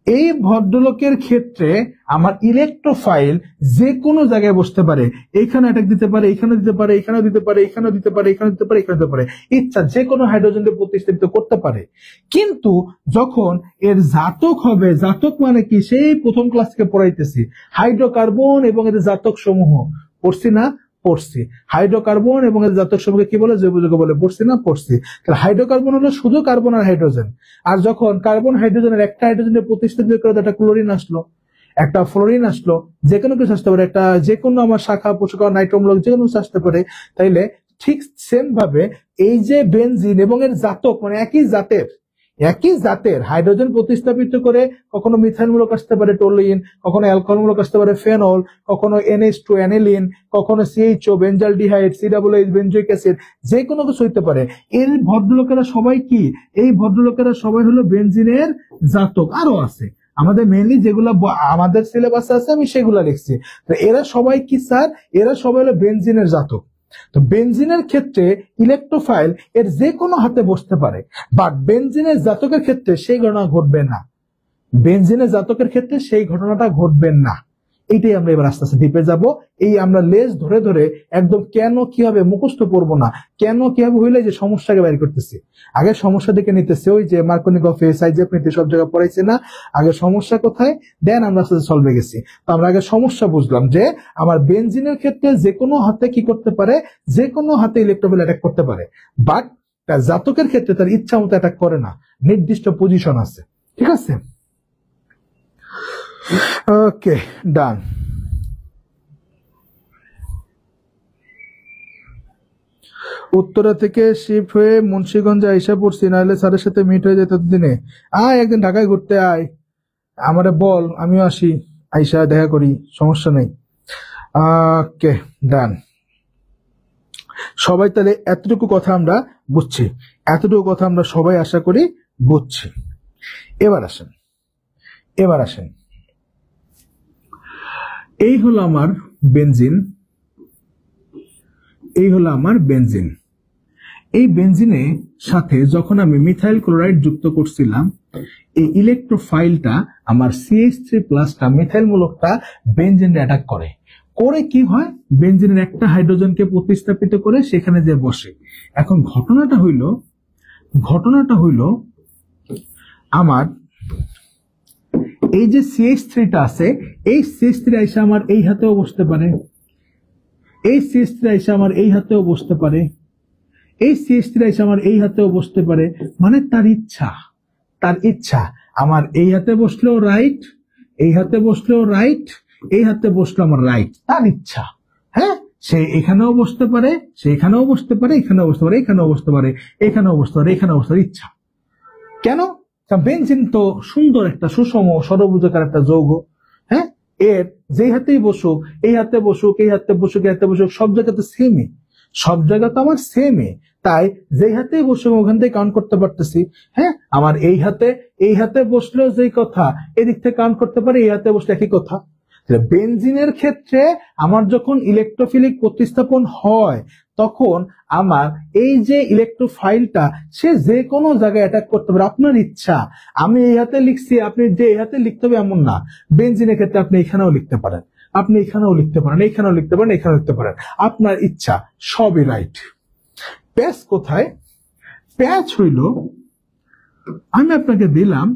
এই ভদ্রলোকের ক্ষেত্রে আমার ইলেকট্রোফাইল যে কোনো জায়গায় বসতে পারে, এইখানে অ্যাটাক দিতে পারে, এইখানে দিতে পারে, এখানেও দিতে পারে, এখানেও দিতে পারে, এখানে দিতে পারে, এখানে দিতে পারে, ইচ্ছা যে কোনো হাইড্রোজেনকে প্রতিস্থাপিত করতে পারে। কিন্তু যখন এর জাতক হবে, জাতক মানে কি, সেই প্রথম ক্লাস থেকে পড়াইতেছি হাইড্রোকার্বন এবং এদের জাতক সমূহ, পড়ছি না, পড়ছি। হাইড্রোকার্বন এবং এদের জাতক সমূহকে কি বলে, জৈব যৌগ বলে, পড়ছি না, পড়ছি। তাহলে হাইড্রোকার্বন হলো শুধু কার্বন আর হাইড্রোজেন, আর যখন কার্বন হাইড্রোজেনের একটা হাইড্রোজেনের প্রতিস্থাপিত করে একটা ক্লোরিন আসলো, একটা ফ্লোরিন আসলো, যে কোনো কিছু আসতে পারে, একটা যে কোনো আমার শাখা পোষক নাইট্রোমূলক যে কোনো কিছু আসতে পারে। তাইলে ঠিক সেম ভাবে এই যে বেনজিন এবং এর জাতক মানে একই জাতের হাইড্রোজেন প্রতিস্থাপিত করে কখনো মিথাইলমূলক আসতে পারে টলুইন, কখনো অ্যালকোহলমূলক আসতে পারে ফেনল, কখনো NH2 অ্যানিলিন, কখনো CHO বেনজাল ডিহাইড, COOH বেনজোইক অ্যাসিড, যে কোনো কিছু হইতে পারে। এর ভদ্রলোকেরা সবাই কি, এই ভদ্রলোকেরা সবাই হলো বেনজিনের জাতক। আরো আছে আমাদের মেইনলি যেগুলো আমাদের সিলেবাসে আছে আমি সেগুলো লিখছি। তো এরা সবাই কি স্যার, এরা সবাই হলো বেনজিনের জাতক। তো বেনজিনের ক্ষেত্রে ইলেকট্রোফাইল এর যে কোনো হাতে বসতে পারে, বাট বেনজিনের জাতকের ক্ষেত্রে সেই ঘটনা ঘটবে না, বেনজিনের জাতকের ক্ষেত্রে সেই ঘটনাটা ঘটবে না। এইটাই আমরা এবার আস্তে আস্তে ডিপে যাব। এই আমরা লেজ ধরে ধরে একদম কেন কিভাবে মুখস্থ করবো না, কেন কিভাবে হইলে যে সমস্যাকে বাইর করতেছি, আগে সমস্যা দেখে নিতেছে। ওই যে মার্কনি গফে সাইজেপ নিতে সব জায়গায় পড়াইছে না, আগে সমস্যা কোথায়, দেন আমরা আস্তে আস্তে সলভে গেছি। তো আমরা আগে সমস্যা বুঝলাম যে আমার বেনজিনের ক্ষেত্রে যে কোনো হাতে কি করতে পারে, যে কোনো হাতে ইলেকট্রোফিল অ্যাটাক করতে পারে, বাট তার জাতকের ক্ষেত্রে তার ইচ্ছা মতো অ্যাটাক করে না, নির্দিষ্ট পজিশন আছে। ঠিক আছে, ওকে, ডান। উত্তরা থেকে শিফট হয়ে মুন্সিগঞ্জে আইসা পড়ছি, নাহলে স্যারের সাথে মিট হয়ে যেত দিনে। আয় একদিন ঢাকায় ঘুরতে আয়, আমারে বল, আমিও আসি, আইসা দেখা করি, সমস্যা নেই। ওকে, ডান। সবাই তাহলে এতটুকু কথা আমরা বুঝছি, এতটুকু কথা আমরা সবাই আশা করি বুঝছি। এবার আসেন, এই হলো আমার বেনজিন, এই হলো আমার বেনজিন। এই বেনজিনের সাথে যখন আমি মিথাইল ক্লোরাইড যুক্ত করছিলাম, এই ইলেকট্রোফাইলটা আমার CH3+টা মিথাইল মূলকটা বেনজিনে অ্যাটাক করে। করে কি হয়, বেনজিনের একটা হাইড্রোজেনকে প্রতিস্থাপিত করে সেখানে যে বসে। এখন ঘটনাটা হইল আমার এই যে CH3টা আছে, এই CH3 আইসা আমার এই হাতেও বসতে পারে, এই CH3 আইসা আমার এই হাতেও বসতে পারে, এই CH3 আইসা আমার এই হাতেও বসতে পারে। মানে তার ইচ্ছা আমার এই হাতে বসলেও রাইট, এই হাতে বসলেও রাইট, এই হাতে বসলো আমার রাইট, তার ইচ্ছা। হ্যাঁ, সে এখানেও বসতে পারে, সে এখানেও বসতে পারে, এখানেও বসতে পারে, এখানেও বসতে পারে, এখানেও বসতে পারে, এখানেও বসতে পারে, ইচ্ছা। কেন? বেনজিন তো সুন্দর একটা সুষম ষড়ভুজাকার একটা যৌগ। হ্যাঁ, এর যেই হাতেই বসুক, এই হাতে বসুক, এই হাতে বসুক, এই হাতে বসুক, সব জায়গাতে সেমই, সব জায়গা তো আমার সেমই। তাই যেই হাতেই বসুক ওখান থেকে কাউন্ট করতে পারতেছি। হ্যাঁ, আমার এই হাতে বসলেও যেই কথা, এদিক থেকে কাউন্ট করতে পারি, এই হাতে বসলে একই কথা। বেনজিনের ক্ষেত্রে আমার যখন ইলেকট্রোফিলিক প্রতিস্থাপন হয়, তখন আমার এই যে ইলেকট্রোফাইলটা সে যে কোনো জায়গায় অ্যাটাক করতে পারে, আপনার ইচ্ছা। আমি এই হাতে লিখছি, আপনি যে এই হাতে লিখতে হবে এমন না। বেনজিনের ক্ষেত্রে আপনি এখানেও লিখতে পারেন, আপনি এখানেও লিখতে পারেন, এখানেও লিখতে পারেন, এখানেও লিখতে পারেন, আপনার ইচ্ছা, সবই রাইট। প্যাচ কোথায়? প্যাচ হইল আমি আপনাকে দিলাম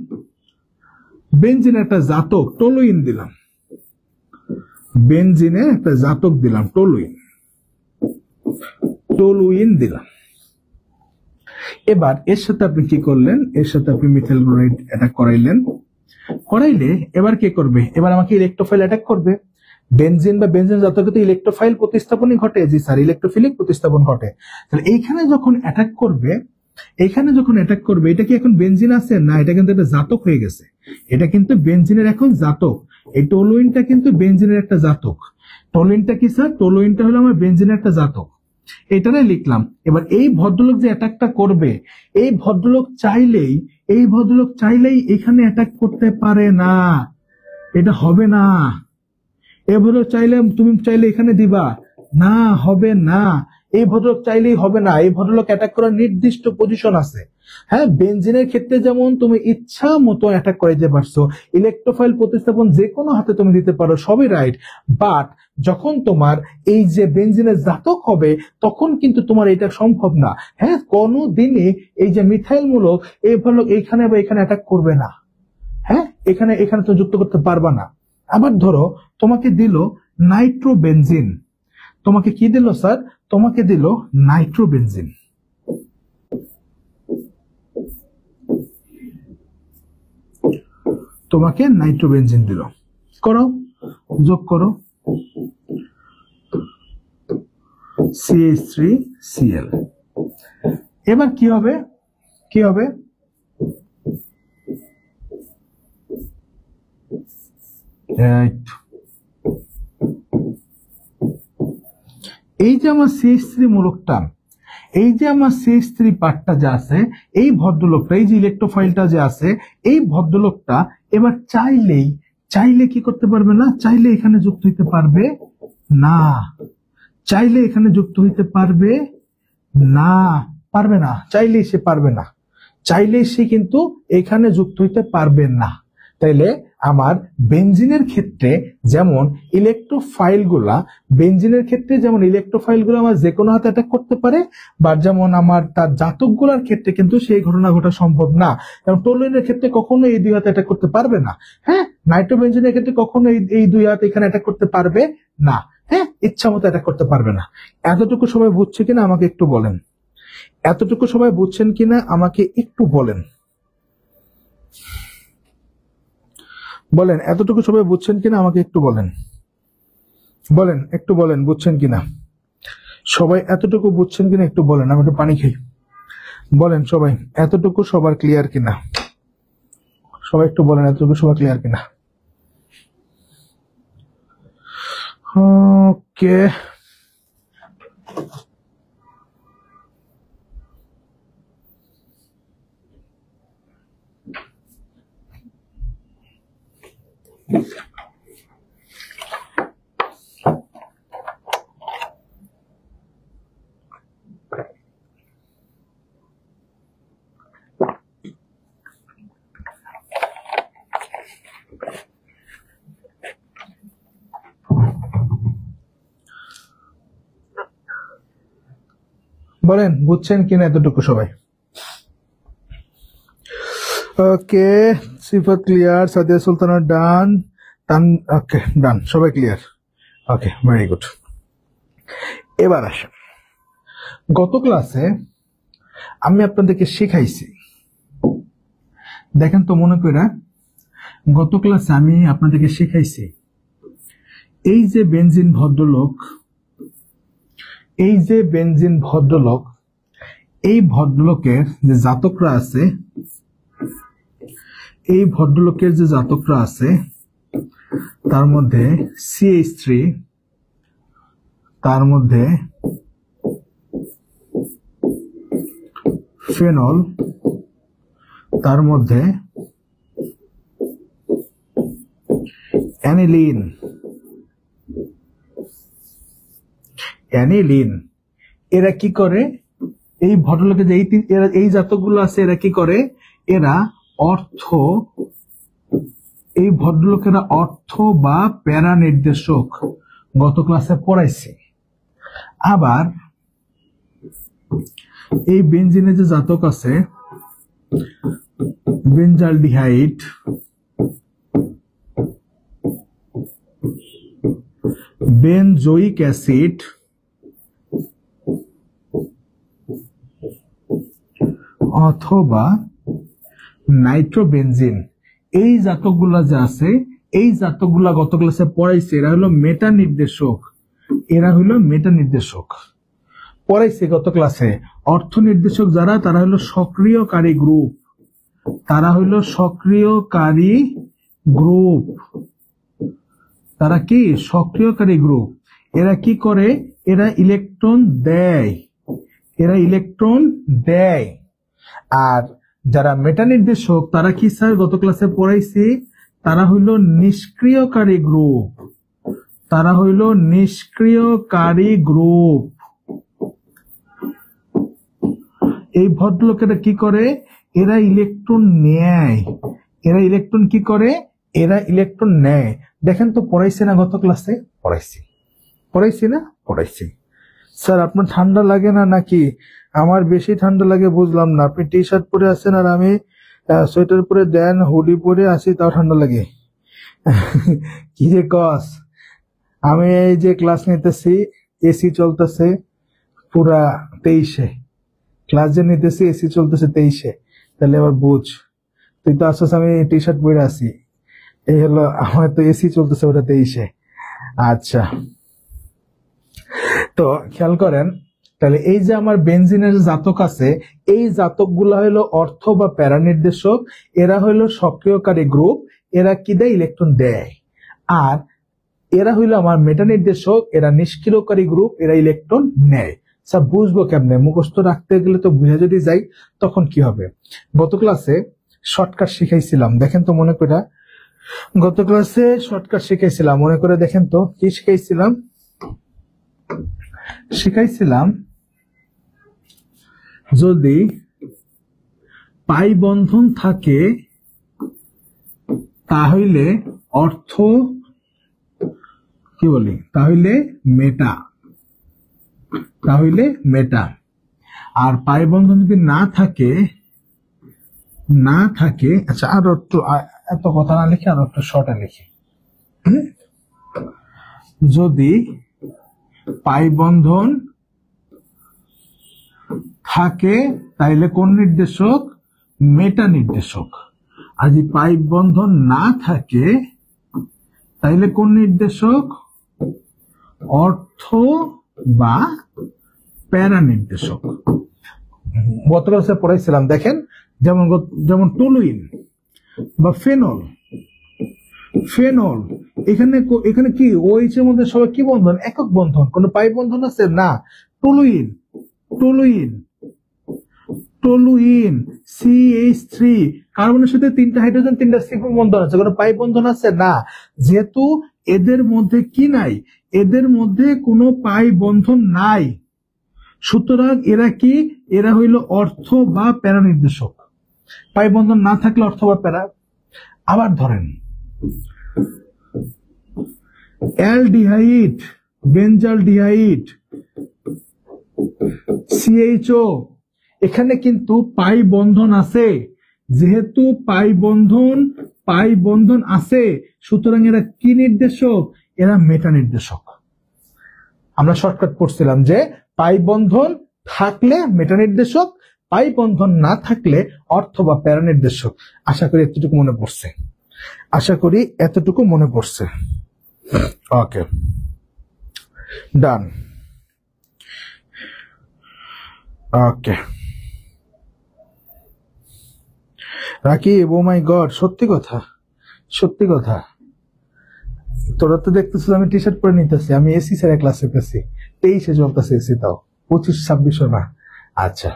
বেনজিনের একটা জাতক টলুইন দিলাম, বেনজিনের একটা জাতক দিলাম টলুইন দিলাম। এবার এর সাথে আপনি কি করলেন, এর সাথে আপনি মিথাইল ক্লোরাইড অ্যাটাক করাইলে এবার কি করবে, এবার আমাকে ইলেকট্রোফাইল অ্যাটাক করবে। বেনজিন বা বেনজিন জাতকে তো ইলেকট্রোফাইল প্রতিস্থাপনই ঘটে, জি স্যার, ইলেকট্রোফিলিক প্রতিস্থাপন ঘটে। তাহলে এইখানে যখন অ্যাটাক করবে, এটা কি এখন বেনজিন আছে না, এটা কিন্তু একটা জাতক হয়ে গেছে, এটা কিন্তু বেনজিনের এখন জাতক। এই টলুইনটা কিন্তু বেনজিনের একটা জাতক। টলুইনটা কি স্যার? টলুইনটা হলো আমার বেনজিনের একটা জাতক, এটারে লিখলাম। এবার এই ভদ্রলোক যে অ্যাটাকটা করবে, এই ভদ্রলোক চাইলেই এখানে অ্যাটাক করতে পারে না, এটা হবে না। এই ভদ্রলোক তুমি চাইলে এখানে দিবা না, হবে না। এই ভদ্রলোক চাইলেই হবে না, এই ভদ্রলোক অ্যাটাক করার নির্দিষ্ট পজিশন আছে। হ্যাঁ, বেনজিনের ক্ষেত্রে যেমন তুমি ইচ্ছা মতো অ্যাটাক করে যেতে পারছো, ইলেকট্রোফাইল প্রতিস্থাপন যে কোনো হাতে তুমি দিতে পারো, সবই রাইট। বাট যখন তোমার এই যে বেনজিনের জাতক হবে, তখন কিন্তু তোমার এটা সম্ভব না। হ্যাঁ, কোনোদিনই এই যে মিথাইল মূলক এই ভদ্রলোক এইখানে বা এখানে অ্যাটাক করবে না। হ্যাঁ, এখানে তো যুক্ত করতে পারবা না। আবার ধরো তোমাকে দিল নাইট্রোবেনজিন, তোমাকে কি দিল স্যার? তোমাকে দিল নাইট্রোবেনজিন। তোমাকে নাইট্রোবেনজিন দিল, করো, যোগ করো, CH3Cl। এবার কি হবে? এই যে আমার CH3 মূলকটা, এই যে আমার CH3 পার্টটা যে আছে, এই ভদ্রলোকটা, এই যে ইলেকট্রোফাইলটা যে আছে, এই ভদ্রলোকটা এবার চাইলে কি করতে পারবে না, চাইলে এখানে যুক্ত হইতে পারবে না, চাইলে এখানে যুক্ত হইতে পারবে না, চাইলেই সে পারবে না, চাইলেই সে কিন্তু এখানে যুক্ত হইতে পারবে না। তাইলে আমার বেনজিনের ক্ষেত্রে যেমন ইলেকট্রোফাইলগুলা আমার যে কোনো হাতে অ্যাটাক করতে পারে, বা যেমন আমার তার জাতকগুলার ক্ষেত্রে কিন্তু সেই ঘটনা ঘটা সম্ভব না। কারণ টলুইনের ক্ষেত্রে কখনো এই দুই হাতে অ্যাটাক করতে পারবে না। হ্যাঁ, নাইট্রোবেনজিনের ক্ষেত্রে কখনো এই দুই হাতে এখানে অ্যাটাক করতে পারবে না। হ্যাঁ, ইচ্ছা মতো অ্যাটাক করতে পারবে না। এতটুকু সবাই বুঝছে কিনা আমাকে একটু বলেন। এতটুকু সবাই বুঝছেন কিনা আমাকে একটু বলেন। বলেন, এতটুকু সবাই বুঝছেন কিনা আমাকে একটু বলেন। বলেন, একটু বলেন বুঝছেন কিনা। সবাই এতটুকু বুঝছেন কিনা একটু বলেন, আমি একটু পানি খাই। বলেন সবাই, এতটুকু সবার ক্লিয়ার কিনা। সবাই একটু বলেন, এতটুকু সবার ক্লিয়ার কিনা। ওকে, বলেন বুঝছেন কিনা এতটুকু সবাই। ওকে, সিফাত ক্লিয়ার, সাদিয়া সুলতানা ডান, ওকে ডান, সবাই ক্লিয়ার। ওকে, ভেরি গুড। এবার আসেন, গত ক্লাসে আমি আপনাদেরকে শেখাইছি, দেখেন তো মনে করে, গত ক্লাসে আমি আপনাদেরকে শেখাইছি এই যে বেনজিন ভদ্রলোক, এই ভদ্রলোকের যে জাতকরা আছে, তার মধ্যে CH3, তার মধ্যে ফেনল, তার মধ্যে অ্যানিলিন, এরা কি করে, এই ভদ্রলোকের যে এই জাতকগুলো আছে, এরা কি করে, এরা এই ভদ্রলোকেরা অর্থ বা প্যারা নির্দেশক গত ক্লাসে পড়াইছে। আবার এই বেনজিনের যে জাতক আছে, বেনজালডিহাইড, বেনজোইক অ্যাসিড, অথবা নাইট্রোবেনজিন, এই জাতকগুলা যে আছে, এই জাতকগুলা গত ক্লাসে পড়াইছে। এরা হলো মেটা নির্দেশক, পড়াইছে গত ক্লাসে। অর্থ নির্দেশক যারা, তারা হলো সক্রিয়কারী গ্রুপ, তারা কি সক্রিয়কারী গ্রুপ। এরা কি করে, এরা ইলেকট্রন দেয়। আর যারা মেটা নির্দেশক, তারা কি স্যার গত ক্লাসে পড়াইছি, তারা হইল নিষ্ক্রিয়কারী গ্রুপ। এই ভদ্রলোকেরা কি করে, এরা ইলেকট্রন নেয়। এরা ইলেকট্রন নেয়। দেখেন তো পড়াইছে না গত ক্লাসে? পড়াইছি। স্যার আপনার ঠান্ডা লাগে না নাকি? আমার বেশি ঠান্ডা লাগে, বুঝলাম না। আপনি টি শার্ট পরে আছেন আর আমি সোয়েটার পরে দেন, হুডি পরে আসি, তাও ঠান্ডা লাগে। কি রে কস? আমি এই যে ক্লাস নিতেছি, এসি চলতেছে পুরা 23-এ, ক্লাস যে নিতেছি এসি চলতেছে 23-এ। তাহলে এবার বুঝ, তুই তো আসছিস আমি টি শার্ট পরে আছি, এই হলো আমার তো এসি চলতেছে ওটা 23-এ। আচ্ছা, তো খেয়াল করেন, তাহলে এই যে আমার বেনজিনের জাতক আছে, এই জাতকগুলা হলো অর্থ বা প্যারা নির্দেশক, এরা হলো সক্রিয়কারী গ্রুপ, এরা কি দেয়, ইলেকট্রন দেয়। আর এরা হইলো আমার মেটা নির্দেশক, এরা নিষ্ক্রিয়কারী গ্রুপ, এরা ইলেকট্রন নেয়। স্যার বুঝবো কেমনে? মুখস্থ রাখতে গেলে তো বুঝে যদি যাই তখন কি হবে? গত ক্লাসে শর্টকাট শিখাইছিলাম, দেখেন তো মনে করে, গত ক্লাসে শর্টকাট শিখাইছিলাম, মনে করে দেখেন তো কি শিখাইছিলাম। যদি পাই বন্ধন থাকে তাহলে অর্থ কি বলি, তাহলে মেটা, তাহলে মেটা। আর পাই বন্ধন যদি না থাকে, আচ্ছা আরো একটু এত কথা না লিখে আরো একটু শর্টে লিখি। যদি পাই বন্ধন থাকে তাইলে কোন নির্দেশক? মেটা নির্দেশক। আর যদি পাই বন্ধন না থাকে তাইলে কোন নির্দেশক? অর্থ বা প্যারা নির্দেশক। গত ক্লাসে পড়াইছিলাম, দেখেন যেমন টলুইন বা ফেনল, এখানে কি ওএইচ এর মধ্যে সবাই কি বন্ধন? একক বন্ধন। কোন পাই বন্ধন আছে না। টলুইন CH3 কার্বনের সাথে 3টা হাইড্রোজেন 3টা সিগমা বন্ধন আছে, কোনো পাই বন্ধন আছে না। যেহেতু এদের মধ্যে কি নাই, এদের মধ্যে কোনো পাই বন্ধন নাই, সুতরাং এরা হইল অর্থ বা প্যারা নির্দেশক। পাই বন্ধন না থাকলে অর্থ বা প্যারা। আবার ধরেন অ্যালডিহাইড, বেঞ্জালডিহাইড, CHO, এখানে কিন্তু পাই বন্ধন আছে। যেহেতু পাই বন্ধন আছে, সুতরাং এরা কি নির্দেশক? এরা মেটা নির্দেশক। আমরা শর্টকাট পড়ছিলাম যে পাই বন্ধন থাকলে মেটা নির্দেশক, পাই বন্ধন না থাকলে অর্থ বা প্যারা নির্দেশক। আশা করি এতটুকু মনে পড়ছে। ওকে, ডান। ওকে রাকিব, ও মাই গড, সত্যি কথা। তোরা তো দেখতেছিস আমি টি শার্ট পরে নিতেছি, আমি এসি স্যারের ক্লাসে পেয়েছি, 23-এ চলতেছে এসি, তাও 25-26 না। আচ্ছা,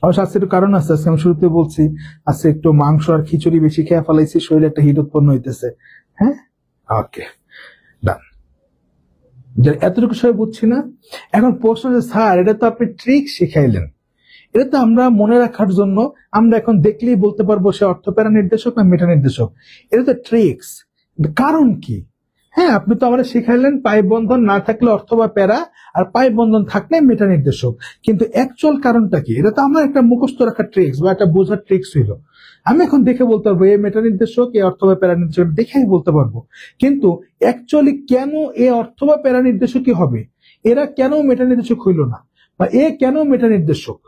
অবশ্য আজকে একটু কারণ আছে, আজকে আমি শুরুতে বলছি আজকে একটু মাংস আর খিচুড়ি বেশি খেয়ে ফেলাইছি, শরীরে একটা হিট উৎপন্ন হইতেছে। হ্যাঁ, ওকে ডান। এতটুকু সবাই বুঝছি না? এখন প্রশ্ন যে স্যার এটা তো আপনি ট্রিক শিখাইলেন, এটা তো আমরা মনে রাখার জন্য আমরা এখন দেখলেই বলতে পারবো সে অর্থ প্যারা নির্দেশক না মেটা নির্দেশক। এটা তো ট্রিক্স, কারণ কি? হ্যাঁ, আপনি তো আমাদের শিখাইলেন পাই বন্ধন না থাকলে অর্থ বা প্যারা, আর পাই বন্ধন থাকলে মেটা নির্দেশক। কিন্তু অ্যাকচুয়াল কারণটা কি? এটা তো আমার একটা মুখস্থ রাখার ট্রিক্স বা একটা বোঝার ট্রিক্স ছিল। আমি এখন দেখে বলতে পারবো এই মেটা নির্দেশক, এই অর্থ বা প্যারা নির্দেশক, দেখেই বলতে পারবো। কিন্তু অ্যাকচুয়ালি কেন এ অর্থ বা প্যারা নির্দেশকই হবে, এরা কেন মেটা নির্দেশক হইল না, বা এ কেন মেটা নির্দেশক?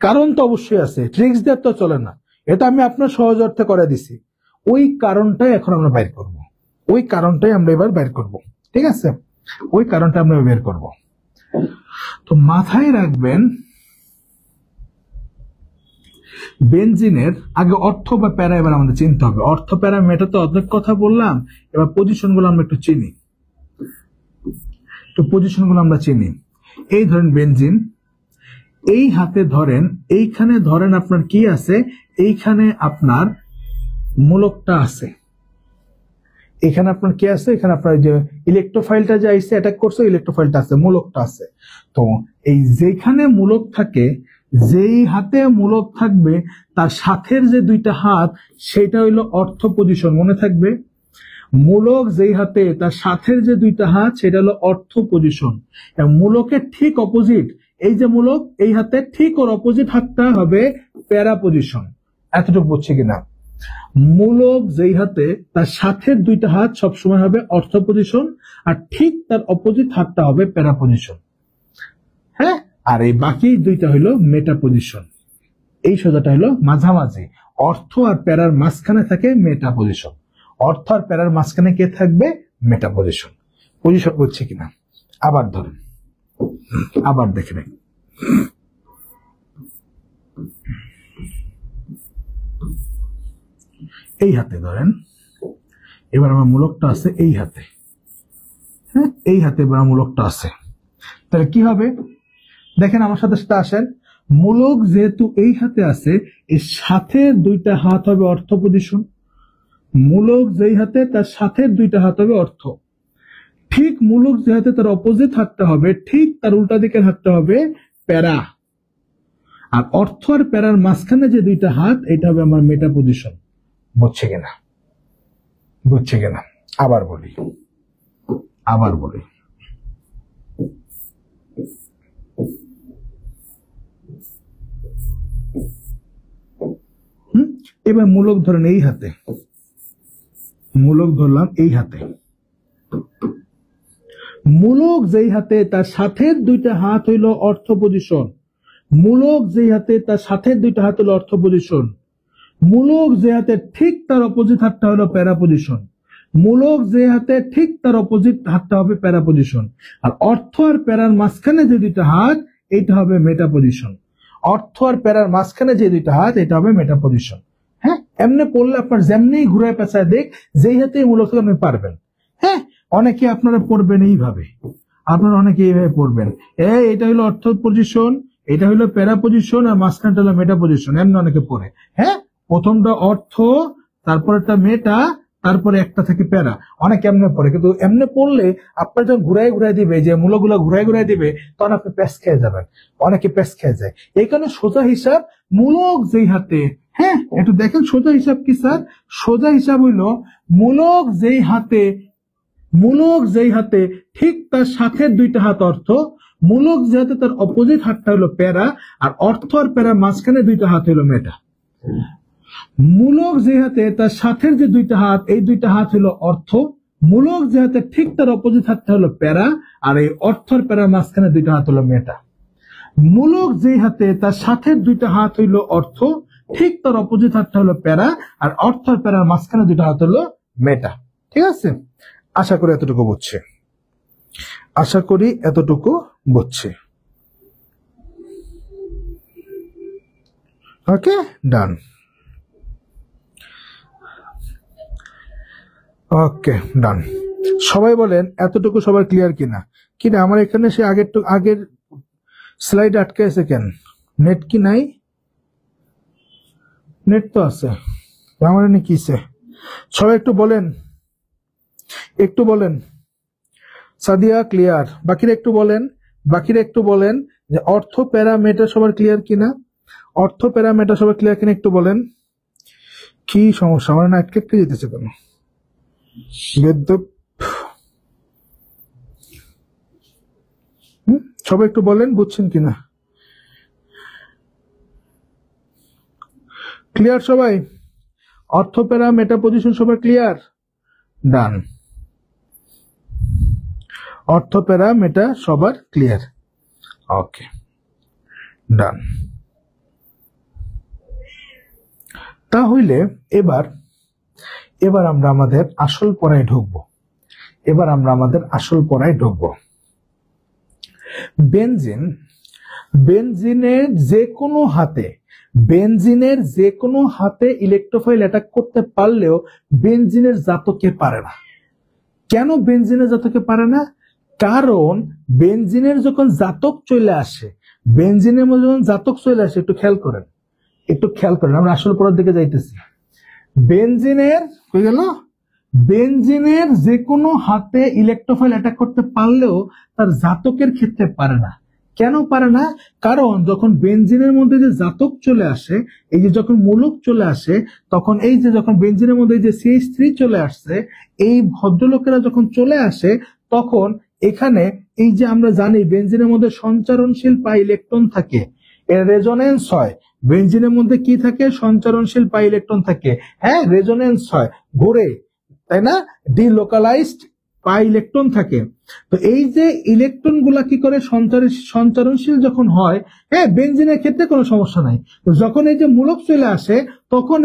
কারণ তো অবশ্যই আছে, ট্রিক্স দেওয়ার তো চলে না। এটা আমি আপনার সহজ অর্থে করে দিছি। ওই কারণটাই এখন আমরা বাইর করব, ঠিক আছে? ওই কারণটা আমরা বের করব। তো মাথায় রাখবেন, বেনজিনের আগে অর্থ বা প্যারা এবার আমাদের চিনতে হবে। অর্থ প্যারা মেটা তো অনেক কথা বললাম, এবার পজিশন গুলো আমরা একটু চিনি। এই ধরেন বেনজিন, এই হাতে ধরেন, এইখানে ধরেন আপনার কি আছে, এইখানে আপনার মূলকটা আছে, এখানে আপনার কি আছে, এখানে আপনার যে ইলেকট্রোফাইলটা যে আইসে অ্যাটাক করছে, ইলেকট্রোফাইলটা আছে, মূলকটা আছে। তো এই যেখানে মূলক থাকে, যেই হাতে মূলক থাকবে তার সাথের যে দুইটা হাত, সেটা হইলো অর্থ পজিশন। মনে থাকবে, মূলক যেই হাতে তার সাথের যে দুইটা হাত, সেটা হলো অর্থ পজিশন। এবং মূলকের ঠিক অপোজিট, এই যে মূলক, এই হাতে ঠিক ওর অপোজিট হাতটা হবে প্যারা পজিশন। এতটুকু বুঝছে কিনা? মূলক যেই হাতে তার সাথের দুইটা হাত সবসময় হবে অর্থ পজিশন, আর ঠিক তার অপোজিট হাতটা হবে প্যারা পজিশন। হ্যাঁ, আর এই বাকি দুইটা হলো মেটা পজিশন। এই সোজাটা হলো মাঝামাঝি, অর্থ আর প্যারার মাঝখানে থাকে মেটা পজিশন। অর্থ আর প্যারার মাঝখানে কে থাকবে? মেটা পজিশন। পজিশন বুঝছে কিনা? আবার ধরেন, আবার দেখে নেন, এই হাতে ধরেন, এবার আমার মূলকটা আছে এই হাতে। হ্যাঁ, এই হাতে এবার মূলকটা আছে, তাহলে কি হবে? দেখেন আমার সাথে সাথে আসেন, মূলক যেহেতু এই হাতে আছে, এর সাথে দুইটা হাত হবে অর্থ পজিশন। মূলক যেই হাতে তার সাথে দুইটা হাত হবে অর্থ। ঠিক মূলক যে হাতে তার অপোজিট হাতটা হবে, ঠিক তার উল্টা দিকের হাতটা হবে প্যারা। আর অর্থ আর প্যারার মাঝখানে যে দুইটা হাত, এটা হবে আমার মেটা পজিশন। বুঝছে কিনা? বুঝছে কিনা? আবার বলি এবার মূলক ধরেন এই হাতে, মূলক ধরলাম এই হাতে, মূলক যেই হাতে তার সাথের দুইটা হাত হইল অর্থ পজিশন, মূলক যেই হাতে তার সাথের দুইটা হাত হলো অর্থ পজিশন, মূলক যে হাতে ঠিক তার অপোজিট হাতটা হলো প্যারা পজিশন, মূলক যে হাতে ঠিক তার অপোজিট হাতটা হবে প্যারা পজিশন, আর অর্থ আর প্যারার মাঝখানে যে দুইটা হাত এইটা হবে মেটা পজিশন, অর্থ আর প্যারার মাঝখানে যে দুইটা হাত এটা হবে মেটা পজিশন। হ্যাঁ, এমনি পড়লে আপনার যেমনি ঘুরায় পেঁচায় দেখ যেই হাতে মূলক আপনি পারবেন। হ্যাঁ, অনেকে আপনারা পড়বেন এইভাবে, আপনারা অনেকে এইভাবে পড়বেন, এটা হলো অর্থ পজিশন, এটা হলো প্যারা পজিশন, আর মাঝখানটা হলো মেটা পজিশন, এমনি অনেকে পড়ে। হ্যাঁ, প্রথমটা অর্থ, তারপরটা মেটা, তারপরে একটা থেকে প্যারা, অনেক এমনি পড়ে। কিন্তু এমনি পড়লে আপনার যখন ঘুরাই দিবে, যে মূলগুলো ঘুরাই দিবে, তখন আপনি প্যাস খেয়ে যাবেন, অনেকে প্যাস খেয়ে যায়। এই কারণে সোজা হিসাব মূলক যেই হাতে, হ্যাঁ একটু দেখেন সোজা হিসাব কি স্যার? সোজা হিসাব হইল মূলক যেই হাতে ঠিক তার সাথে দুইটা হাত অর্থ, মূলক যে হাতে তার অপোজিট হাতটা হলো প্যারা, আর অর্থ আর প্যারা মাঝখানে দুইটা হাত হলো মেটা। মূলক যে হাতে তার সাথের যে দুইটা হাত, এই দুইটা হাত হলো অর্থ, মূলক যে হাতে ঠিক তার অপোজিট হাতটা হলো প্যারা, আর এই অর্থ আর প্যারার মাঝখানে দুইটা হাত হলো মেটা। মূলক যে হাতে তার সাথের দুইটা হাত হইলো অর্থ, ঠিক তার অপোজিট হাতটা হলো প্যারা, আর অর্থ আর প্যারার মাঝখানে দুইটা হাত হলো মেটা। ঠিক আছে, আশা করি এতটুকু বুঝছে। ওকে, ডান। ওকে, ডান। সবাই বলেন এতটুকু সবার ক্লিয়ার কিনা? আমার এখানে সে আগের স্লাইড আটকে আছে কেন? নেট কি নাই? নেট তো আছে, আমার এনে কিছে? সবাই একটু বলেন। সাদিয়া ক্লিয়ার? বাকিরা একটু বলেন যে অর্থ প্যারা মেটা সবার ক্লিয়ার কিনা? অর্থ প্যারা মেটা সবার ক্লিয়ার কিনা একটু বলেন। কি সমস্যা? আমার না আটকে যেতেছে কেন? সবাই একটু বলেন বুঝছেন কিনা? ক্লিয়ার সবাই? অর্থ প্যারা মেটা পজিশন সবার ক্লিয়ার? ডান। অর্থ প্যারা মেটা সবার ক্লিয়ার? ওকে, ডান। তাহলে এবার আমরা আমাদের আসল পড়ায় ঢুকবো। বেনজিনের যে কোনো হাতে ইলেকট্রোফাইল অ্যাটাক করতে পারলেও বেনজিনের জাতকে পারে না। কেন বেনজিনের জাতকে পারে না? কারণ বেনজিনের যখন জাতক চলে আসে, একটু খেয়াল করেন, আমরা আসল পড়ার দিকে যাইতেছি। বেনজিনের যে কোনো হাতে ইলেকট্রোফাইল অ্যাটাক করতে পারলেও তার জাতকের ক্ষেত্রে পারে না। কেন পারে না? কারণ যখন বেনজিনের মধ্যে যে জাতক চলে আসে, এই যে যখন মূলক চলে আসে, তখন এই যে যখন বেনজিনের মধ্যে যে CH3 চলে আসছে, এই ভদ্রলোকেরা যখন চলে আসে, তখন এখানে এই যে আমরা জানি বেনজিনের মধ্যে সঞ্চারণশীল পাই ইলেকট্রন থাকে, এর রেজোনেন্স হয়। বেনজিনের মধ্যে কি থাকে? সঞ্চারণশীল পাই ইলেকট্রন থাকে। হ্যাঁ, রেজোনেন্স হয়, ঘুরে, তাই না? ডিলোকালাইজড পাই ইলেকট্রন থাকে। তো এই যে ইলেকট্রন গুলা কি করে সঞ্চারণশীল যখন হয়, হ্যাঁ, বেনজিনের ক্ষেত্রে কোনো সমস্যা নাই। যখন এই যে মূলক চলে আসে, তখন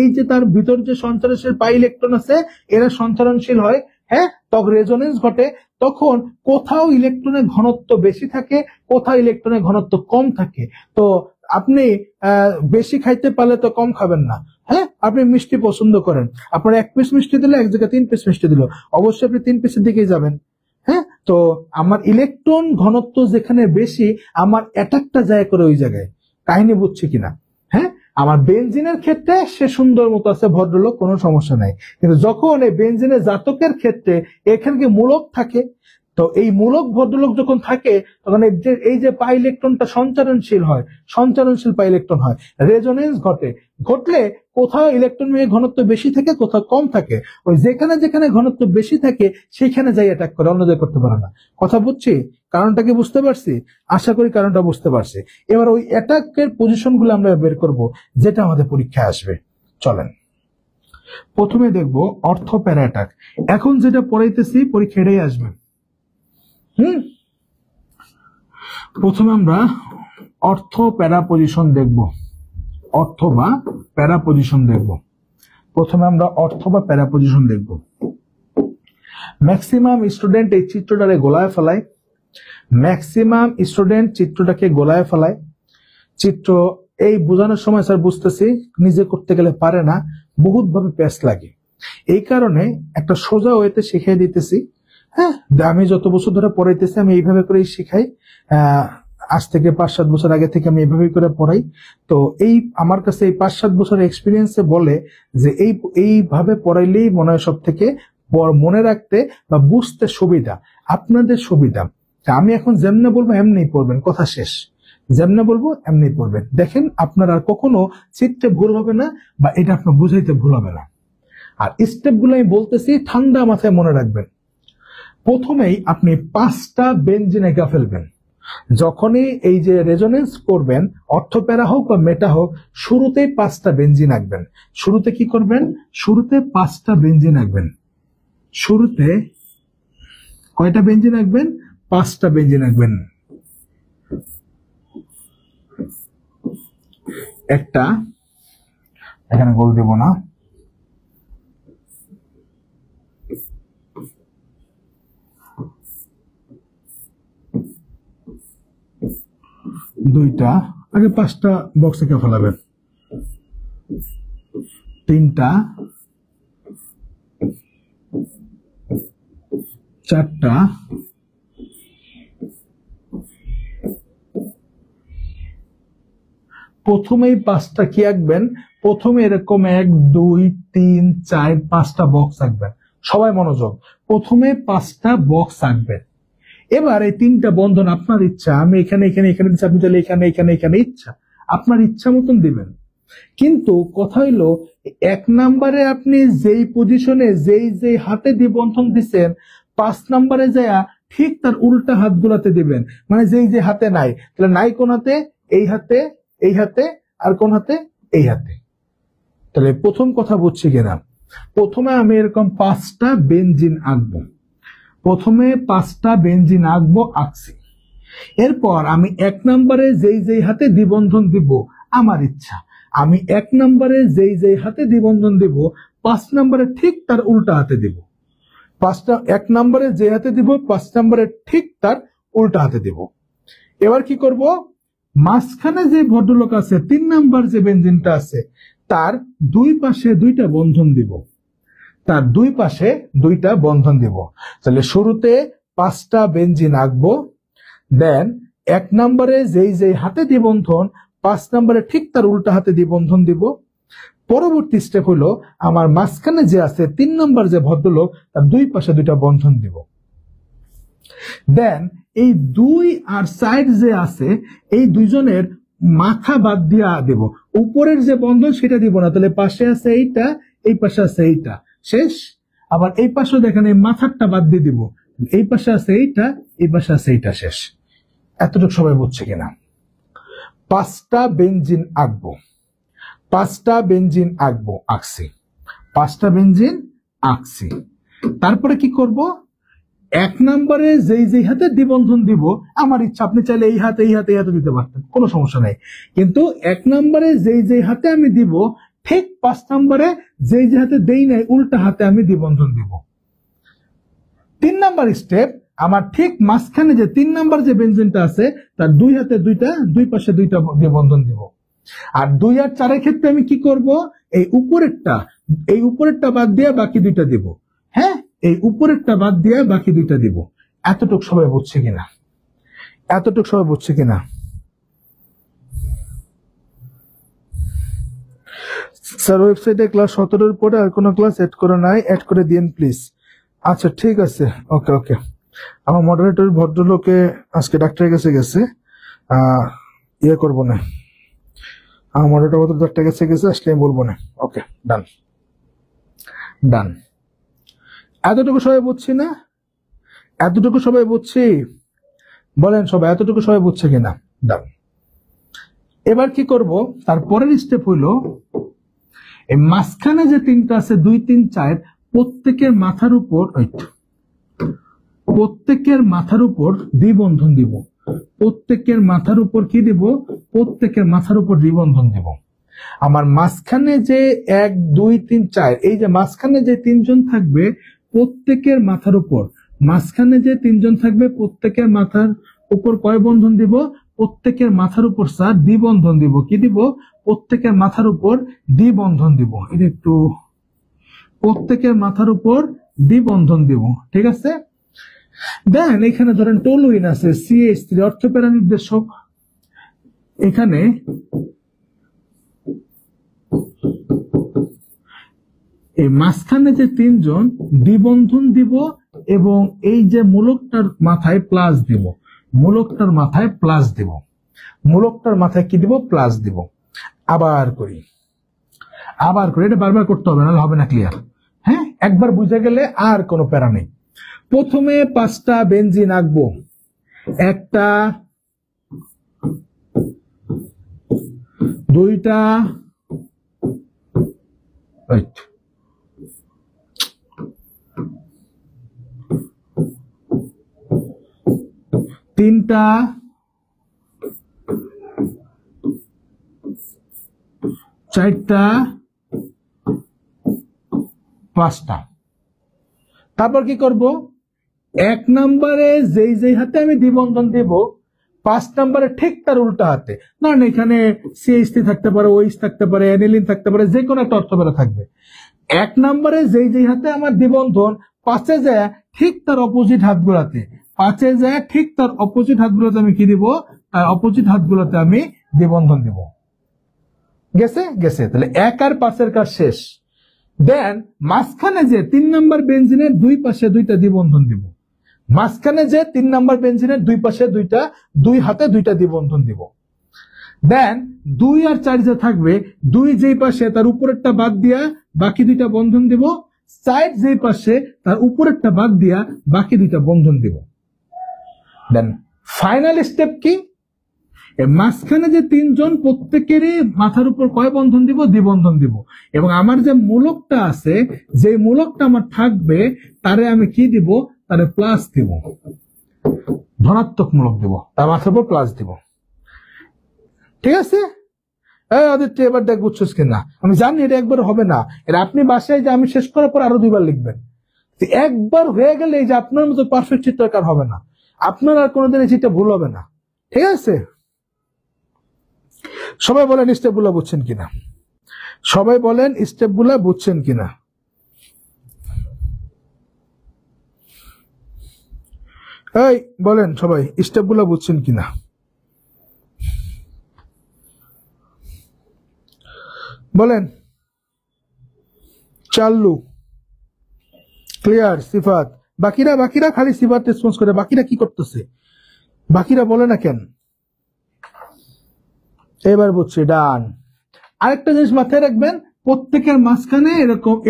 এই যে তার ভিতর যে সঞ্চারণশীল পাই ইলেকট্রন আছে, এরা সঞ্চারণশীল হয়। হ্যাঁ, তখন রেজোনেন্স ঘটে। তখন কোথাও ইলেকট্রনের ঘনত্ব বেশি থাকে, কোথাও ইলেকট্রনের ঘনত্ব কম থাকে। তো আপনি বেশি খাইতে পারলে তো কম খাবেন না। হ্যাঁ, আপনি মিষ্টি পছন্দ করেন, আপনার 1 পিস মিষ্টি দিলে এক জায়গায় 3 পিস মিষ্টি দিল, অবশ্যই আপনি 3 পিসের দিকেই যাবেন। হ্যাঁ, তো আমার ইলেকট্রন ঘনত্ব যেখানে বেশি, আমার অ্যাটাকটা যায় করে ওই জায়গায়। কাহিনী বুঝছি কিনা? হ্যাঁ, আমার বেনজিনের ক্ষেত্রে সে সুন্দর মতো আছে, ভদ্রলোক, কোনো সমস্যা নাই। কিন্তু যখন এই বেনজিনের জাতকের ক্ষেত্রে এখানে মূলক থাকে, তো এই মূলক ভদ্রলোক যখন থাকে, তখন এই যে পাই ইলেকট্রনটা সঞ্চারণশীল পাই ইলেকট্রন হয়, রেজোনেন্স ঘটলে কোথাও ইলেকট্রন বিহের ঘনত্ব বেশি থাকে, কোথাও কম থাকে। ওই যেখানে যেখানে ঘনত্ব বেশি থাকে সেখানে যাই অ্যাটাক করে, অন্য জায়গায় করতে পারে না। কথা বুঝছি? কারণটা কি বুঝতে পারছি? আশা করি কারণটা বুঝতে পারছি। এবার ওই অ্যাটাকের পজিশন গুলো আমরা বের করব, যেটা আমাদের পরীক্ষায় আসবে। চলেন প্রথমে দেখব অর্থ প্যারা অ্যাটাক। এখন যেটা পড়াইতেছি পরীক্ষা এটাই আসবে। প্রথমে আমরা অর্থ প্যারা পজিশন দেখব, অর্থ বা প্যারা পজিশন দেখব। প্রথমে আমরা অর্থ বা প্যারা পজিশন দেখব। ম্যাক্সিমাম স্টুডেন্ট এই চিত্রটাকে গোলায় ফেলায়, ম্যাক্সিমাম স্টুডেন্ট চিত্রটাকে গোলায় ফেলায়। চিত্র এই বোঝানোর সময় স্যার বুঝতেছি নিজে করতে গেলে পারে না, বহুত ভাবে প্যাচ লাগে। এই কারণে একটা সোজা ওয়েতে শিখিয়ে দিতেছি। হ্যাঁ, আমি যত বছর ধরে পড়াইতেছি আমি এইভাবে করেই শিখাই। আজ থেকে 5-7 বছর আগে থেকে আমি এইভাবে করে পড়াই। তো এই আমার কাছে এই 5-7 বছরের এক্সপিরিয়েন্সে বলে যে এইভাবে পড়াইলেই মনে হয় সব থেকে মনে রাখতে বা বুঝতে সুবিধা, আপনাদের সুবিধা। আমি এখন যেমনে বলবো এমনি পড়বেন, কথা শেষ। যেমনে বলবো এমনি পড়বেন। দেখেন আপনার আর কখনো চিত্রে ভুল হবে না, বা এটা আপনার বুঝাইতে ভুল হবে না। আর স্টেপ গুলো আমি বলতেছি, ঠান্ডা মাথায় মনে রাখবেন। প্রথমেই আপনি 5টা বেঞ্জিন এঁকে ফেলবেন। যখনই এই যে রেজোনেন্স করবেন, অর্থপ্যারা হোক বা মেটা হোক, শুরুতেই 5টা বেঞ্জিন আঁকবেন। শুরুতে কি করবেন? শুরুতে 5টা বেঞ্জিন আঁকবেন। শুরুতে কয়টা বেঞ্জিন আঁকবেন? 5টা বেঞ্জিন আঁকবেন। একটা, এখানে গোল দেব না, দুইটা, আগে 5টা বক্স এঁকে ফেলাবেন। 3টা, 4টা, প্রথমেই 5টা কি আঁকবেন? প্রথমে এরকম 1, 2, 3, 4, 5টা বক্স আঁকবেন। সবাই মনোযোগ, প্রথমে 5টা বক্স আঁকবেন। এবার এই 3টা বন্ধন আপনার ইচ্ছা, আমি এখানে এখানে এখানে দিচ্ছি, আপনি তাহলে এখানে এখানে এখানে, ইচ্ছা আপনার ইচ্ছা মতন দিবেন। কিন্তু কথা হইলো 1 নম্বরে আপনি যেই পজিশনে যেই হাতে দিয়ে বন্ধন দিচ্ছেন, 5 নম্বরে যায় ঠিক তার উল্টা হাতগুলাতে দিবেন। মানে যেই হাতে নাই, তাহলে নাই কোন হাতে? এই হাতে, এই হাতে, আর কোন হাতে? এই হাতে। তাহলে প্রথম কথা বুঝছি কিনা? প্রথমে আমি এরকম 5টা বেঞ্জিন আঁকবো। প্রথমে 5টা বেঞ্জিন আঁকবো, আঁকছি। এরপর আমি 1 নম্বরে যেই হাতে দ্বিবন্ধন দিব, আমার ইচ্ছা আমি 1 নম্বরে যেই হাতে দ্বিবন্ধন দিব, 5 নম্বরে ঠিক তার উল্টা হাতে দিব। 1 নম্বরে যে হাতে দিব, 5 নম্বরে ঠিক তার উল্টা হাতে দিব। এবার কি করব? মাঝখানে যে ভদ্রলোক আছে, 3 নম্বর যে বেঞ্জিনটা আছে, তার 2 পাশে 2টা বন্ধন দিব। তার 2 পাশে 2টা বন্ধন দিব। তাহলে শুরুতে 5টা বেঞ্জিন আঁকবো, দেন 1 নম্বরে যেই হাতে দ্বিবন্ধন, 5 নম্বরে ঠিক তার উল্টা হাতে দ্বিবন্ধন দিব। পরবর্তী স্টেপ হলো আমার মাঝখানে যে আছে 3 নম্বর যে ভদ্রলোক, তার 2 পাশে 2টা বন্ধন দিব। দেন এই 2 আর সাইড যে আছে, এই দুইজনের মাথা বাদ দিয়ে দেব। উপরের যে বন্ধন সেটা দিব না, তাহলে পাশে আছে এইটা, এই পাশে আছে এইটা, শেষ। আবার এই পাশে দেখেন এই মাথারটা বাদ দিয়ে দিব, এই পাশে আছে এইটা, এই পাশে আছে এইটা, শেষ। এতটুকু সবাই বুঝছে কিনা? 5টা বেঞ্জিন আঁকবো, 5টা বেঞ্জিন আঁকবো, আঁকছি। 5টা বেঞ্জিন আঁকছি। তারপরে কি করব? 1 নম্বরে যেই হাতে দ্বিবন্ধন দিব, আমার ইচ্ছা, আপনি চাইলে এই হাতে এই হাতে এই হাতে দিতে পারতেন, কোনো সমস্যা নাই। কিন্তু 1 নম্বরে যেই হাতে আমি দিব, ঠিক 5 নম্বরে যেই হাতে দেই নাই, উল্টা হাতে আমি দ্বিবন্ধন দিব। 3 নম্বর স্টেপ, আমার ঠিক মাঝখানে যে 3 নম্বর যে বেঞ্জিনটা আছে, তার 2 হাতে 2টা, 2 পাশে 2টা দ্বিবন্ধন দিব। আর 2 আর 4 ক্ষেত্রে আমি কি করব? এই উপরেরটা বাদ দিয়ে বাকি 2টা দিব। হ্যাঁ, এই উপরেরটা বাদ দিয়ে বাকি 2টা দিব। এতটুকু সবাই বুঝছে কিনা? এতটুকু সবাই বুঝছে কিনা? স্যার ওয়েবসাইটে ক্লাস 17-র পরে আর কোনো ক্লাস এড করে নাই, এড করে দিন প্লিজ। আচ্ছা ঠিক আছে, ওকে ওকে। আমার মডারেটর ভদ্রলোকে আজকে ডাক্তারের কাছে গেছে, ইয়ে করবো না, আমার ওটা কত একটা গেছে আসলে আমি বলবো না। ওকে, ডান ডান। এতটুকু সবাই বুঝছি না? এতটুকু সবাই বুঝছি? বলেন সবাই এতটুকু সবাই বুঝছে কিনা? ডান। এবার কি করব, তারপরের স্টেপ হইল এই মাঝখানে যে তিনটা আছে 2 3 4 প্রত্যেকের মাথার উপর দ্বিবন্ধন দিব। প্রত্যেকের মাথার উপর কি দিব? প্রত্যেকের মাথার উপর দ্বিবন্ধন দিব। আমার মাঝখানে যে 1 2 3 4 এই যে মাঝখানে যে তিনজন থাকবে প্রত্যেকের মাথার উপর, মাঝখানে যে তিনজন থাকবে প্রত্যেকের মাথার উপর কয় বন্ধন দিব? প্রত্যেকের মাথার উপর স্যার দ্বিবন্ধন দিব। কি দিব? প্রত্যেকের মাথার উপর দ্বিবন্ধন দিব। এটা একটু প্রত্যেকের মাথার উপর দ্বিবন্ধন দিব, ঠিক আছে? দেন এখানে ধরেন টলুইন আছে CH3 অর্থপ্যারা নির্দেশক। এখানে এই মাঝখানে যে তিনজন দ্বিবন্ধন দিব এবং এই যে মূলকটার মাথায় প্লাস দিব, মূলকটার মাথায় প্লাস দিব, মূলকটার মাথায় কি দিব? প্লাস দিব। আবার করি, এটা বারবার করতে হবে, নাহলে হবে না। ক্লিয়ার? হ্যাঁ, একবার বুঝে গেলে আর কোনো প্যারা নেই। প্রথমে 5টা বেনজিন আঁকবো, 1টা 2টা 3টা 4টা 5টা। তারপর কি করব? 1 নম্বরে যেই হাতে আমি দ্বিবন্ধন দেব 5 নম্বরে ঠিক তার উল্টা হাতে, ধরেন এখানে CH3 থাকতে পারে, OH থাকতে পারে, অ্যানিলিন থাকতে পারে, যে কোনো একটা অর্থপ্যারা থাকবে। 1 নম্বরে যেই হাতে আমার দ্বিবন্ধন 5-এ যায় ঠিক তার অপোজিট হাতগুলোতে, 5-এ যায় ঠিক তার অপোজিট হাতগুলোতে আমি কি দিব? তার অপোজিট হাতগুলোতে আমি দ্বিবন্ধন দিব। গেছে? তাহলে 1 আর 5-এর কাজ শেষ। দেন মাঝখানে যে 3 নম্বর বেনজিনের 2 পাশে 2টা দ্বিবন্ধন দিব। মাঝখানে যে 3 নম্বর বেনজিনের 2 পাশে 2 হাতে 2টা দ্বিবন্ধন দিব। দেন 2 আর 4 যে থাকবে, 2 যেই পাশে তার উপরেরটা বাদ দিয়া বাকি 2টা বন্ধন দিব, 4 যেই পাশে তার উপরেরটা বাদ দিয়া বাকি 2টা বন্ধন দিব। দেন ফাইনাল স্টেপ কি? মাঝখানে যে তিনজন প্রত্যেকেরই মাথার উপর কয় বন্ধন দিব? দ্বিবন্ধন দিব। এবং আমার যে মূলকটা আছে, যে মূলকটা আমার থাকবে তারে আমি কি দিব? তারে প্লাস দিব, ধনাত্মক মূলক দিব, তার মাথার উপর প্লাস দিব। ঠিক আছে? আদিত্য এবার দেখ বুঝছিস কিনা? আমি জানি এটা একবার হবে না, এটা আপনি বাসায় যে আমি শেষ করার পর আরো 2বার লিখবেন। একবার হয়ে গেলে এই যে আপনার মতো পারফেক্ট চিত্রকার হবে না, আপনার আর কোনোদিন এই চিত্রটা ভুল হবে না। ঠিক আছে? সবাই বলেন স্টেপগুলো বুঝছেন কিনা? সবাই বলেন স্টেপগুলো বুঝছেন কিনা? এই বলেন সবাই স্টেপগুলো বুঝছেন কিনা? বলেন। চাল্লু, ক্লিয়ার? সিফাত? বাকিরা খালি সিফাত রেসপন্স করে, বাকিরা কি করতেছে? বাকিরা বলে না কেন? এবার বুঝছি, ডান। আরেকটা জিনিস মাথায় রাখবেন, প্রত্যেকের মাঝখানে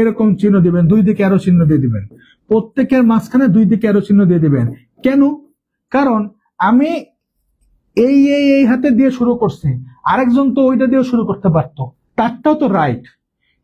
এরকম চিহ্ন দিবেন, 2 দিকে অ্যারো চিহ্ন দিয়ে দিবেন। প্রত্যেকের মাঝখানে 2 দিকে অ্যারো চিহ্ন দিয়ে দিবেন। কেন? কারণ আমি এই হাতে দিয়ে শুরু করছি, আরেকজন তো ওইটা দিয়ে শুরু করতে পারতো, তারটাও তো রাইট,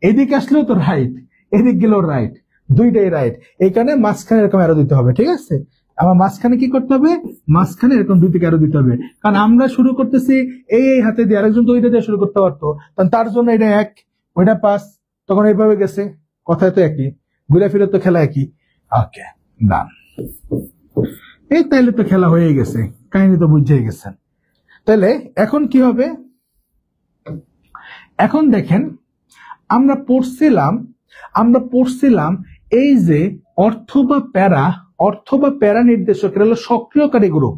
এদিকে আসলেও তো রাইট, এদিক গেলেও রাইট, দুইটাই রাইট। এই কারণে মাঝখানে এরকম অ্যারো দিতে হবে। ঠিক আছে? আমার মাঝখানে কি করতে হবে? মাঝখানে এরকম 2 দিকে অ্যারো দিতে হবে, কারণ আমরা শুরু করতেছি এই হাতে দিয়ে, আরেকজন তো ওইটা দিয়ে শুরু করতে পারতো, তার জন্য এটা 1 ওইটা 5, তখন এইভাবে গেছে, কথায় তো একই, ঘুরে ফিরে তো খেলা একই। ওকে, ডান। এই তাইলে তো খেলা হয়ে গেছে, কাহিনী তো বুঝেই গেছেন। তাহলে এখন কি হবে? এখন দেখেন, আমরা পড়ছিলাম এই যে অর্থ বা প্যারা নির্দেশক, এরা হলো সক্রিয়কারী গ্রুপ,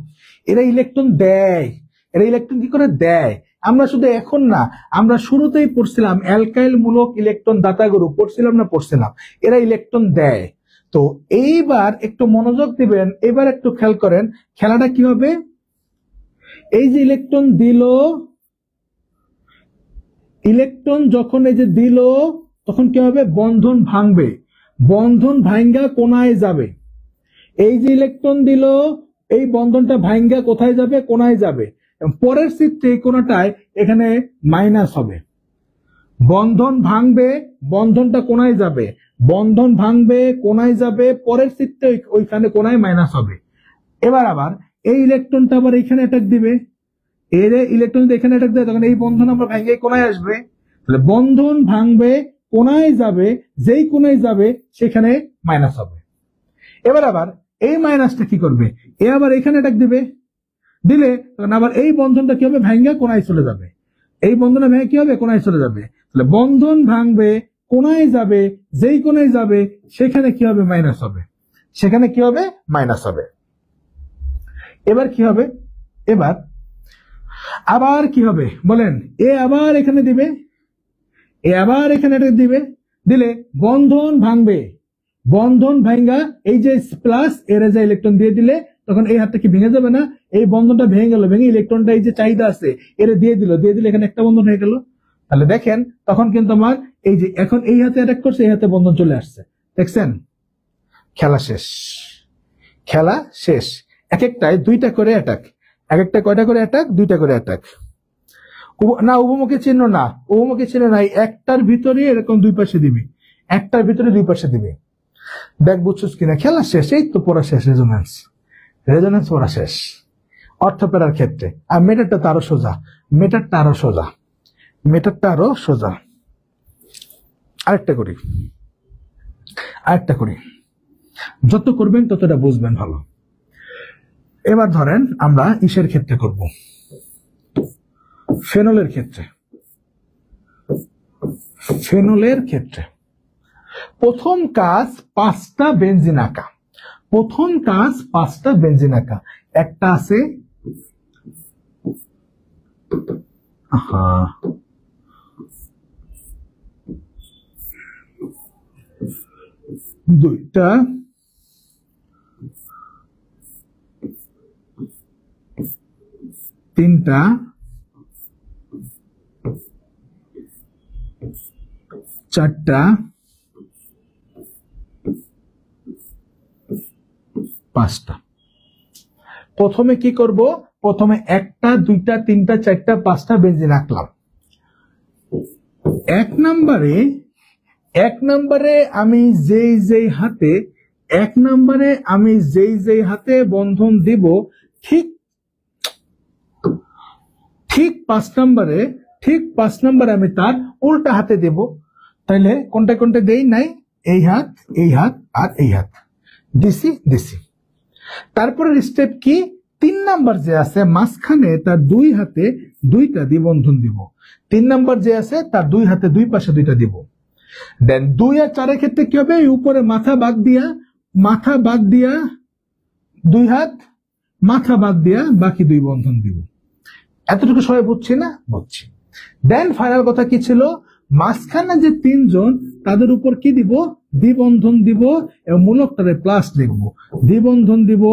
এরা ইলেকট্রন দেয়। এরা ইলেকট্রন কি করে দেয়? আমরা শুধু এখন না, আমরা শুরুতেই পড়ছিলাম অ্যালকাইল মূলক ইলেকট্রন দাতা গ্রুপ, পড়ছিলাম এরা ইলেকট্রন দেয়। তো এইবার একটু মনোযোগ দিবেন, এবার একটু খেয়াল করেন খেলাটা কি হবে। এই যে ইলেকট্রন দিল, ইলেকট্রন যখন এই যে দিল তখন কি হবে, বন্ধন ভাঙবে, বন্ধন ভাঙ্গা কোনায় যাবে। এই যে ইলেকট্রন দিল, এই বন্ধনটা ভাঙ্গা কোথায় যাবে, কোনায় যাবে। পরের চিত্রে এই কোনাটায় এখানে মাইনাস হবে, বন্ধন ভাঙবে, বন্ধনটা কোনায় যাবে, বন্ধন ভাঙবে, কোনায় যাবে, পরের চিত্রে ওইখানে কোনায় মাইনাস হবে। এবার আবার এই ইলেকট্রনটা আবার এখানে অ্যাটাক দিবে, এর ইলেকট্রন এখানে অ্যাটাক দেয়, তখন এই বন্ধন আমরা ভাঙে কোনায় আসবে, তাহলে বন্ধন ভাঙবে, কোনায় যাবে, যেই কোনায় যাবে সেখানে মাইনাস হবে। এবার আবার এই মাইনাসটা কি করবে, এ আবার এখানে অ্যাটাক দিবে, দিলে তখন আবার এই বন্ধনটা কি হবে, ভাঙ্গা কোনায় চলে যাবে, এই বন্ধনটা ভেঙে কি হবে, কোনায় চলে যাবে। তাহলে বন্ধন ভাঙবে, কোনায় যাবে, যেই কোনায় যাবে সেখানে কি হবে, মাইনাস হবে, সেখানে কি হবে, মাইনাস হবে। এবার কি হবে, এবার আবার কি হবে বলেন, এ আবার এখানে দিবে, এ আবার এখানে দিবে, দিলে বন্ধন ভাঙবে, বন্ধন ভাঙ্গা এই যে প্লাস এর যে ইলেকট্রন দিয়ে দিলে তখন এই হাতটা কি ভেঙে যাবে না, এই বন্ধনটা ভেঙে গেল, ভেঙে ইলেকট্রনটা এই যে চাহিদা আছে এর দিয়ে দিল, এখানে একটা বন্ধন হয়ে গেল। তাহলে দেখেন তখন কিন্তু আমার এই যে এখন এই হাতে অ্যাটাক করছে, এই হাতে বন্ধন চলে আসছে, দেখছেন, খেলা শেষ, খেলা শেষ। এক একটায় দুইটা করে অ্যাটাক, এক একটা কয়টা করে অ্যাটাক, দুইটা করে অ্যাটাক। না উভমুখী চিহ্ন না, উভমুখী চিহ্ন নাই, একটার ভিতরে এরকম দুই পাশে দিবি, একটার ভিতরে দুই পাশে দিবি। দেখ বুঝছিস কিনা, খেলা শেষ, এই তো পড়া শেষ, রেজোন্যান্স, রেজোন্যান্স পড়া শেষ অর্থপেরার ক্ষেত্রে। আর মেটারটা তো আরো সোজা, মেটারটা আরো সোজা, মেটারটা আরো সোজা। আরেকটা করি, আরেকটা করি, যত করবেন ততটা বুঝবেন ভালো। এবার ধরেন আমরা ইসের ক্ষেত্রে করব, ফেনলের ক্ষেত্রে, ফেনলের ক্ষেত্রে প্রথম কাজ 5টা বেনজিন আঁকা, প্রথম কাজ 5টা বেনজিন আঁকা। একটা আছে দুইটা, তিনটা, চারটা, পাঁচটা। প্রথমে কি করব, প্রথমে একটা, দুইটা, তিনটা, চারটা, পাঁচটা বেনজিন আঁকলাম। এক নম্বরে আমি যেই হাতে, এক নম্বরে আমি যেই হাতে বন্ধন দিব, ঠিক 5 নম্বরে আমি তার উল্টা হাতে দেব। তাইলে কোনটা কোনটা দেই নাই, এই হাত, এই হাত আর এই হাত দিছি। তারপরের স্টেপ কি, 3 নাম্বার যে আছে মাঝখানে তার দুই হাতে দুইটা দ্বিবন্ধন দিব। 3 নাম্বার যে আছে তার দুই হাতে দুই পাশে দুইটা দিব। দেন 2 আর 4 ক্ষেত্রে কি হবে, উপরে মাথা বাদ দিয়া দুই হাত, মাথা বাদ দিয়া বাকি দুই বন্ধন দিব। এতটুকু সবাই বুঝছি না, বুঝছি। দেন ফাইনাল কথা কি ছিল, মাঝখানে যে 3 জন তাদের উপর কি দিব, দ্বিবন্ধন দিব এবং মূলকটারে প্লাস লিখব, দ্বিবন্ধন দিব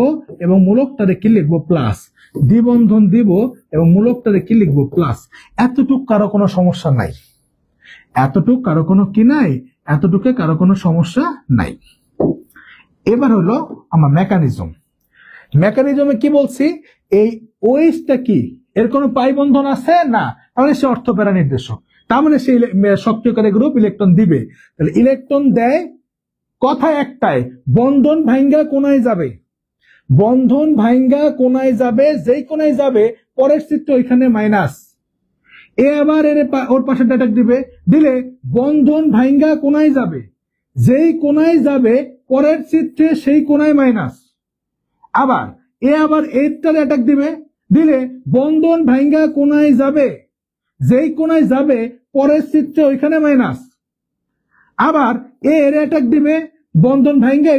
এবং মূলকটারে কি লিখবো, প্লাস, দ্বিবন্ধন দিব এবং মূলকটারে কি লিখবো, প্লাস। এতটুকু কারো কোনো সমস্যা নাই, এতটুকু কারো কোনো কি নাই, এতটুকু কারো কোনো সমস্যা নাই। এবার হলো আমার মেকানিজমে কি বলছি, এই ওএইচটা কি, এর কোনো পাই বন্ধন আছে না, তাহলে সে অর্থপ্যারা নির্দেশক, তার মানে সেই সক্রিয়কারী গ্রুপ ইলেকট্রন দিবে। তাহলে ইলেকট্রন দেয়, কথা একটাই, বন্ধন ভাঙ্গা কোনায় যাবে, বন্ধন ভাঙ্গা কোনায় যাবে, যেই কোনায় যাবে পরের চিত্র ওইখানে মাইনাস, এ আবার ওর পাশে অ্যাটাক দিবে, দিলে বন্ধন ভাঙ্গা কোনায় যাবে, যেই কোনায় যাবে পরের চিত্রে সেই কোনায় মাইনাস, আবার এ আবার এইটার অ্যাটাক দিবে, দিলে বন্ধন ভাঙ্গা কোনায় যাবে, যেই কোনায় যাবে পরের চিত্রে ওইখানে মাইনাস, আবার এর অ্যাটাক দিবে, বন্ধন ভাঙ্গা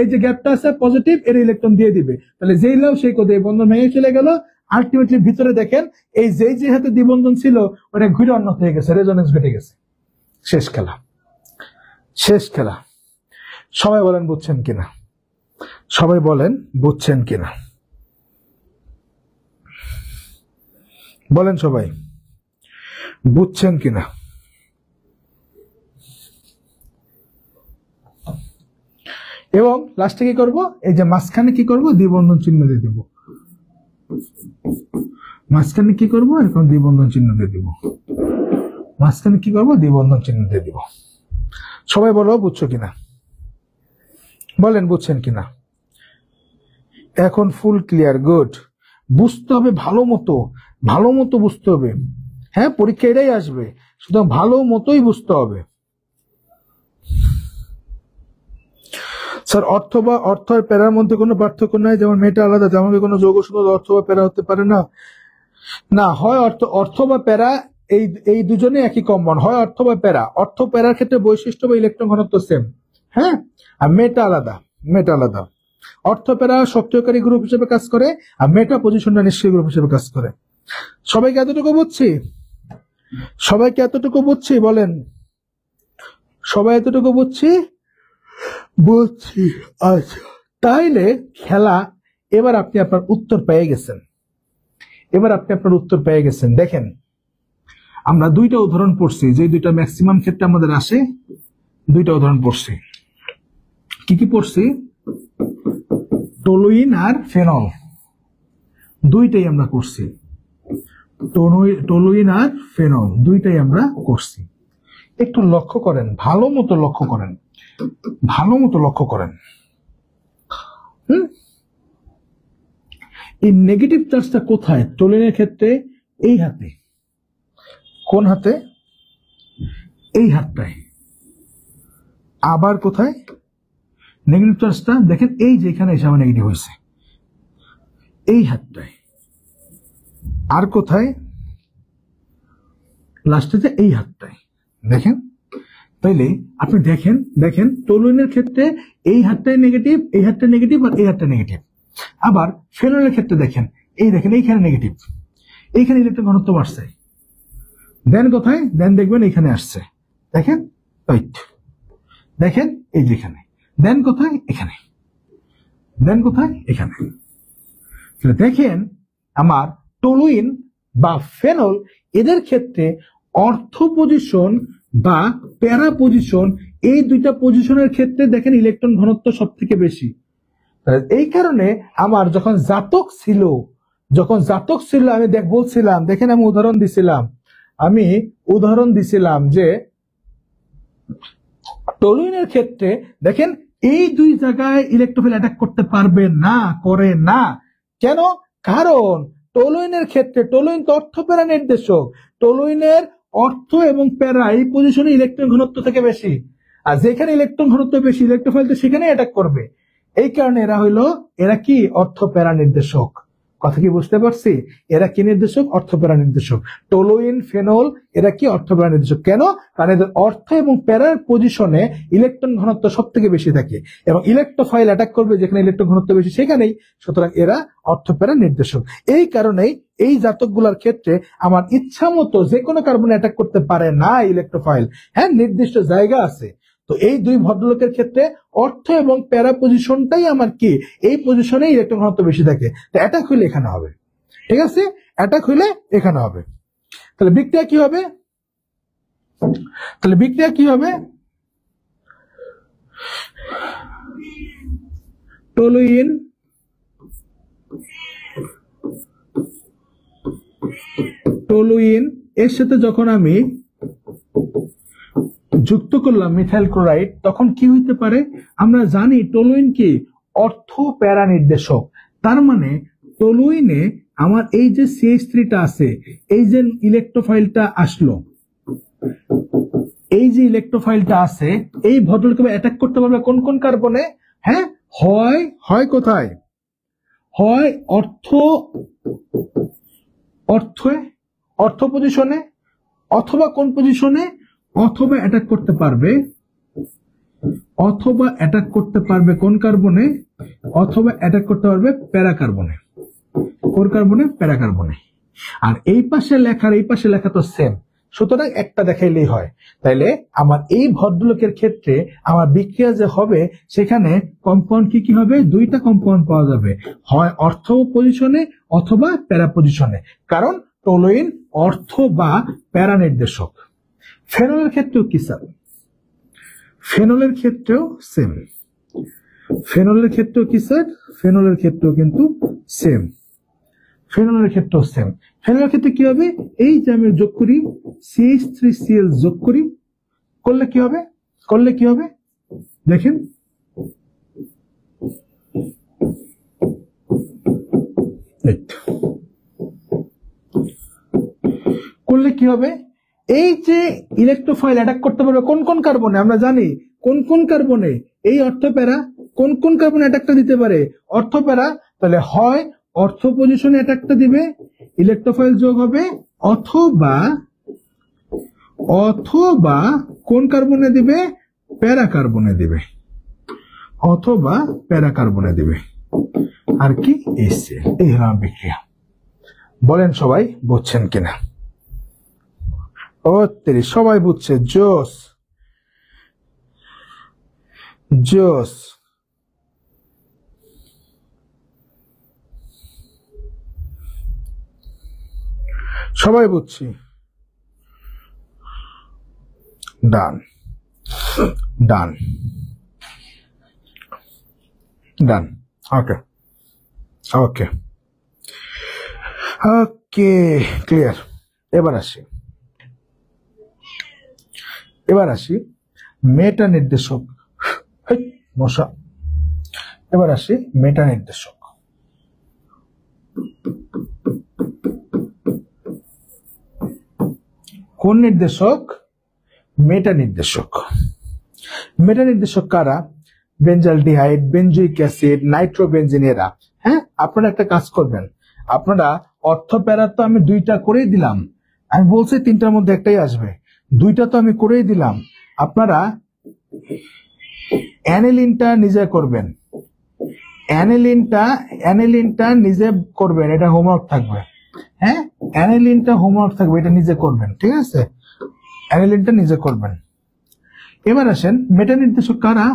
এই যে গ্যাপটা আছে পজিটিভ, এর ইলেকট্রন দিয়ে দিবে। তাহলে যেই লাভ সেই কোথায় বন্ধন ভেঙে চলে গেল। আলটিমেটলি ভিতরে দেখেন এই যে হাতে দ্বিবন্ধন ছিল ওটা ঘুরে অন্য হয়ে গেছে, রেজোনেন্স ঘটে গেছে। শেষ খেলা, শেষ খেলা। সবাই বলেন বুঝছেন কিনা, সবাই বলেন বুঝছেন কিনা, বলেন সবাই। বুঝছেন কিনা? এবং লাস্টে কি করব, এই যে মাঝখানে কি করব, দ্বিবন্ধন চিহ্ন দিয়ে দেব। মাঝখানে কি করব, এখন দ্বিবন্ধন চিহ্ন দিয়ে দেব। মাঝখানে কি করব, দ্বিবন্ধন চিহ্ন দিয়ে দিব। সবাই বলো বুঝছো কিনা, বলেন বুঝছেন কিনা? এখন ফুল ক্লিয়ার, গুড। বুঝতে হবে ভালো মতো, ভালো মতো বুঝতে হবে। হ্যাঁ, পরীক্ষা এটাই আসবে, শুধু ভালো মতোই বুঝতে হবে। স্যার অর্থ বা অর্থ আর প্যারার মধ্যে কোনো পার্থক্য নাই? যেমন মেয়েটা আলাদা, তেমন কোনো যৌগ শুধু অর্থ বা প্যারা হতে পারে না? না, হয় অর্থ বা প্যারা, এই দুজনে একই কম্পাউন্ড, হয় অর্থ বা প্যারা। অর্থ প্যারার ক্ষেত্রে বৈশিষ্ট্য বা ইলেকট্রন ঘনত্ব সেম, হ্যাঁ, আর মেটা আলাদা, মেটা আলাদা। অর্থ প্যারা সক্রিয়কারী গ্রুপ হিসেবে কাজ করে, আর মেটা পজিশনটা নিষ্ক্রিয় গ্রুপ হিসেবে কাজ করে। সবাইকে এতটুকু বুঝছি? সবাইকে এতটুকু বুঝছি? বলেন, সবাই এতটুকু বুঝছি? বুঝছি। আচ্ছা, তাইলে খেলা, এবার আপনি আপনার উত্তর পেয়ে গেছেন। এবার আপনি আপনার উত্তর পেয়ে গেছেন। দেখেন, আমরা দুইটা উদাহরণ পড়ছি, যে দুইটা ম্যাক্সিমাম ক্ষেত্রে আমাদের আসে, দুইটা উদাহরণ পড়ছি। কি কি পড়ছি? টলুইন আর ফেনল, দুইটাই আমরা করছি। টলুইন আর ফেনল দুইটাই আমরা করছি। একটু লক্ষ্য করেন, ভালো মতো লক্ষ্য করেন, ভালো মতো লক্ষ্য করেন। এই নেগেটিভ চার্জটা কোথায়? টলুইনের ক্ষেত্রে এই হাতে। কোন হাতে? এই হাতটায়। আবার কোথায় নেগেটিভ চার্জটা? দেখেন এই যে এখানে এসে আমার নেগেটিভ হয়েছে, এই হাতটায়। আর কোথায়? লাস্টে এই হাতটায়। দেখেন, তাইলে আপনি দেখেন, দেখেন টলুইনের ক্ষেত্রে এই হাতটাই নেগেটিভ, এই হাতটা নেগেটিভ, আর এই হাতটা নেগেটিভ। আবার ফেনলের ক্ষেত্রে দেখেন, এই দেখেন এইখানে নেগেটিভ, এইখানে ইলেকট্রন ঘনত্ব বাড়ছে। দেন কোথায়? দেন দেখবেন এখানে আসছে, দেখেন, দেখেন এই যেখানে। দেন কোথায়? এখানে। দেন কোথায়? এখানে। দেখেন আমার টলুইন বা ফেনল, এদের ক্ষেত্রে অর্থ পজিশন বা প্যারা পজিশন, এই দুইটা পজিশনের ক্ষেত্রে দেখেন ইলেকট্রন ঘনত্ব সব থেকে বেশি। এই কারণে আমার যখন জাতক ছিল, আমি বলছিলাম, দেখেন আমি উদাহরণ দিছিলাম যে টলুইনের ক্ষেত্রে দেখেন এই দুই জায়গায় ইলেকট্রোফিল অ্যাটাক করতে পারবে না, করে না। কেন? কারণ টলুইনের ক্ষেত্রে, টলুইন তো অর্থ প্যারা নির্দেশক, টলুইনের অর্থ এবং প্যারা এই পজিশনে ইলেকট্রন ঘনত্ব থেকে বেশি, আর যেখানে ইলেকট্রন ঘনত্ব বেশি ইলেকট্রোফিল তো সেখানে অ্যাটাক করবে। এই কারণে এরা কি অর্থ প্যারা নির্দেশক। কথা কি বুঝতে পারছি? এরা কি নির্দেশক? অর্থ প্যারা নির্দেশক। টলুইন, ফেনল এরা কি অর্থ প্যারা নির্দেশক। কেন? কারণ এদের অর্থ এবং প্যারার পজিশনে ইলেকট্রন ঘনত্ব সব থেকে বেশি থাকে, এবং ইলেকট্রোফাইল অ্যাটাক করবে যেখানে ইলেকট্রন ঘনত্ব বেশি সেখানেই। সুতরাং এরা অর্থ প্যারা নির্দেশক। এই কারণেই এই জাতকগুলোর ক্ষেত্রে আমার ইচ্ছা মতো যে কোনো কার্বনে অ্যাটাক করতে পারে না ইলেকট্রোফাইল। হ্যাঁ, নির্দিষ্ট জায়গা আছে। তো এই দুই ভদ্রলোকের ক্ষেত্রে অর্থ এবং প্যারা পজিশনটাই আমার কি, এই পজিশনে ইলেকট্রন ঘনত্ব বেশি থাকে। তো অ্যাটাক হইলে এখানে হবে, ঠিক আছে? অ্যাটাক হইলে এখানে হবে। তাহলে বিক্রিয়া কি হবে? টলুইন এর সাথে যখন আমি যুক্ত করলাম মিথাইল ক্লোরাইড, তখন কি হইতে পারে? আমরা জানি টলুইন কি অর্থ প্যারা নির্দেশক। তার মানে টলুইনে আমার এই যে CH3টা আছে, এই যে ইলেকট্রোফাইলটা আসলো, এই যে ইলেকট্রোফাইলটা আছে, এই ভদ্রলোককে অ্যাটাক করতে পারবে কোন কোন কার্বনে? হ্যাঁ, হয় কোথায়? হয় অর্থ পজিশনে, অথবা কোন পজিশনে? অথবা অ্যাটাক করতে পারবে কোন কার্বনে? অথবা অ্যাটাক করতে পারবে প্যারা কার্বনে। কোন কার্বনে? প্যারা কার্বনে। আর এই পাশে লেখা তো সেম, সুতরাং একটা দেখাইলেই হয়। তাইলে আমার এই ভদ্রলোকের ক্ষেত্রে আমার বিক্রিয়া যে হবে, সেখানে কম্পাউন্ড কি হবে? দুইটা কম্পাউন্ড পাওয়া যাবে, হয় অর্থ পজিশনে অথবা প্যারা পজিশনে। কারণ টলুইন অর্থ বা প্যারা নির্দেশক। ফেনলের ক্ষেত্রেও কি স্যার? ফেনলের ক্ষেত্রেও সেম। ফেনলের ক্ষেত্রেও কি স্যার? ফেনলের ক্ষেত্রেও কিন্তু সেম। ফেনলের ক্ষেত্রেও সেম। ফেনলের ক্ষেত্রে কি হবে? এই যে আমি যোগ করি CH3Cl যোগ করি, করলে কি হবে? করলে কি হবে দেখেন, করলে কি হবে? এই যে ইলেকট্রোফাইল অ্যাটাক করতে পারবে কোন কোন কার্বনে? আমরা জানি কোন কোন কার্বনে এই অর্থপ্যারা কোন কোন কার্বনে অ্যাটাকটা দিতে পারে? অর্থপ্যারা। তাহলে হয় অর্থ পজিশনে অ্যাটাকটা দিবে, ইলেকট্রোফাইল যোগ হবে, অথবা অথবা কোন কার্বনে দিবে? প্যারা কার্বনে দিবে, অথবা প্যারা কার্বনে দিবে। আর কি? এই হলাম বিক্রিয়া। বলেন সবাই বুঝছেন কিনা? ও তেরি, সবাই বুঝছে। জোস জোস। সবাই বুঝছি। ডান ডান ডান। ওকে ওকে ওকে, ক্লিয়ার। এবার আসি মেটা নির্দেশক। মশা। এবার আসি মেটা নির্দেশক। কোন নির্দেশক? মেটা নির্দেশক। মেটা নির্দেশক কারা? বেঞ্জালডিহাইড, বেনজোইক অ্যাসিড, নাইট্রোবেনজিন এরা। হ্যাঁ, আপনারা একটা কাজ করবেন, আপনারা অর্থপ্যারা তো আমি 2টা করেই দিলাম, আমি বলছি 3টার মধ্যে একটাই আসবে, 2টা তো আমি করেই দিলাম। আপনারা অ্যানিলিনটা নিজে করবেন, অ্যানিলিনটা নিজে করবেন, এটা হোমওয়ার্ক থাকবে। হ্যাঁ, অ্যানিলিনটা হোমওয়ার্ক থাকবে, এটা নিজে করবেন, ঠিক আছে? অ্যানিলিনটা নিজে করবেন। এবার আসেন মেটা নির্দেশক কারা?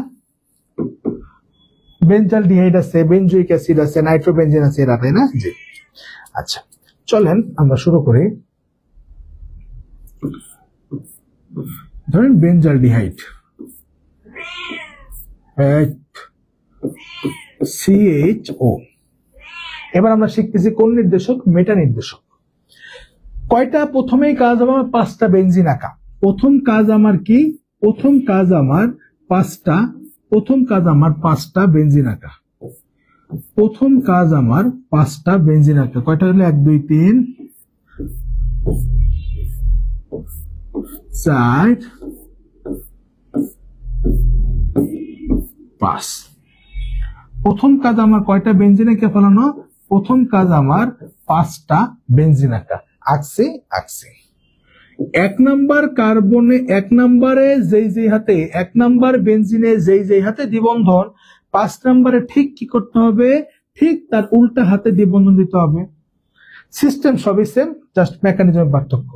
বেঞ্জালডিহাইড আছে, বেনজোইক অ্যাসিড আছে, নাইট্রোবেনজিন আছে, এরা, তাই না? জি। আচ্ছা, চলেন আমরা শুরু করি। ধরেন বেঞ্জালডিহাইড CHO। এবার আমরা শিখতেছি কোন নির্দেশক? মেটা নির্দেশক। কয়টা? প্রথমেই কাজ আমার 5টা বেনজিন আঁকা। প্রথম কাজ আমার কি? প্রথম কাজ আমার 5টা বেনজিন আঁকা। প্রথম কাজ আমার 5টা বেনজিন আঁকা। কয়টা হলো? 1 2 3 4 5। প্রথম কাজ আমার কয়টা বেনজিন এঁকে ফেলানো? প্রথম কাজ আমার 5টা বেনজিন আঁকা। আঁকছি। 1 নাম্বার কার্বনে, 1 নাম্বারে যেই হাতে, 1 নাম্বার বেনজিনে যেই হাতে দ্বিবন্ধন, 5 নাম্বারে ঠিক কি করতে হবে? ঠিক তার উল্টা হাতে দ্বিবন্ধন দিতে হবে। সিস্টেম সবই সেম, জাস্ট মেকানিজমের পার্থক্য।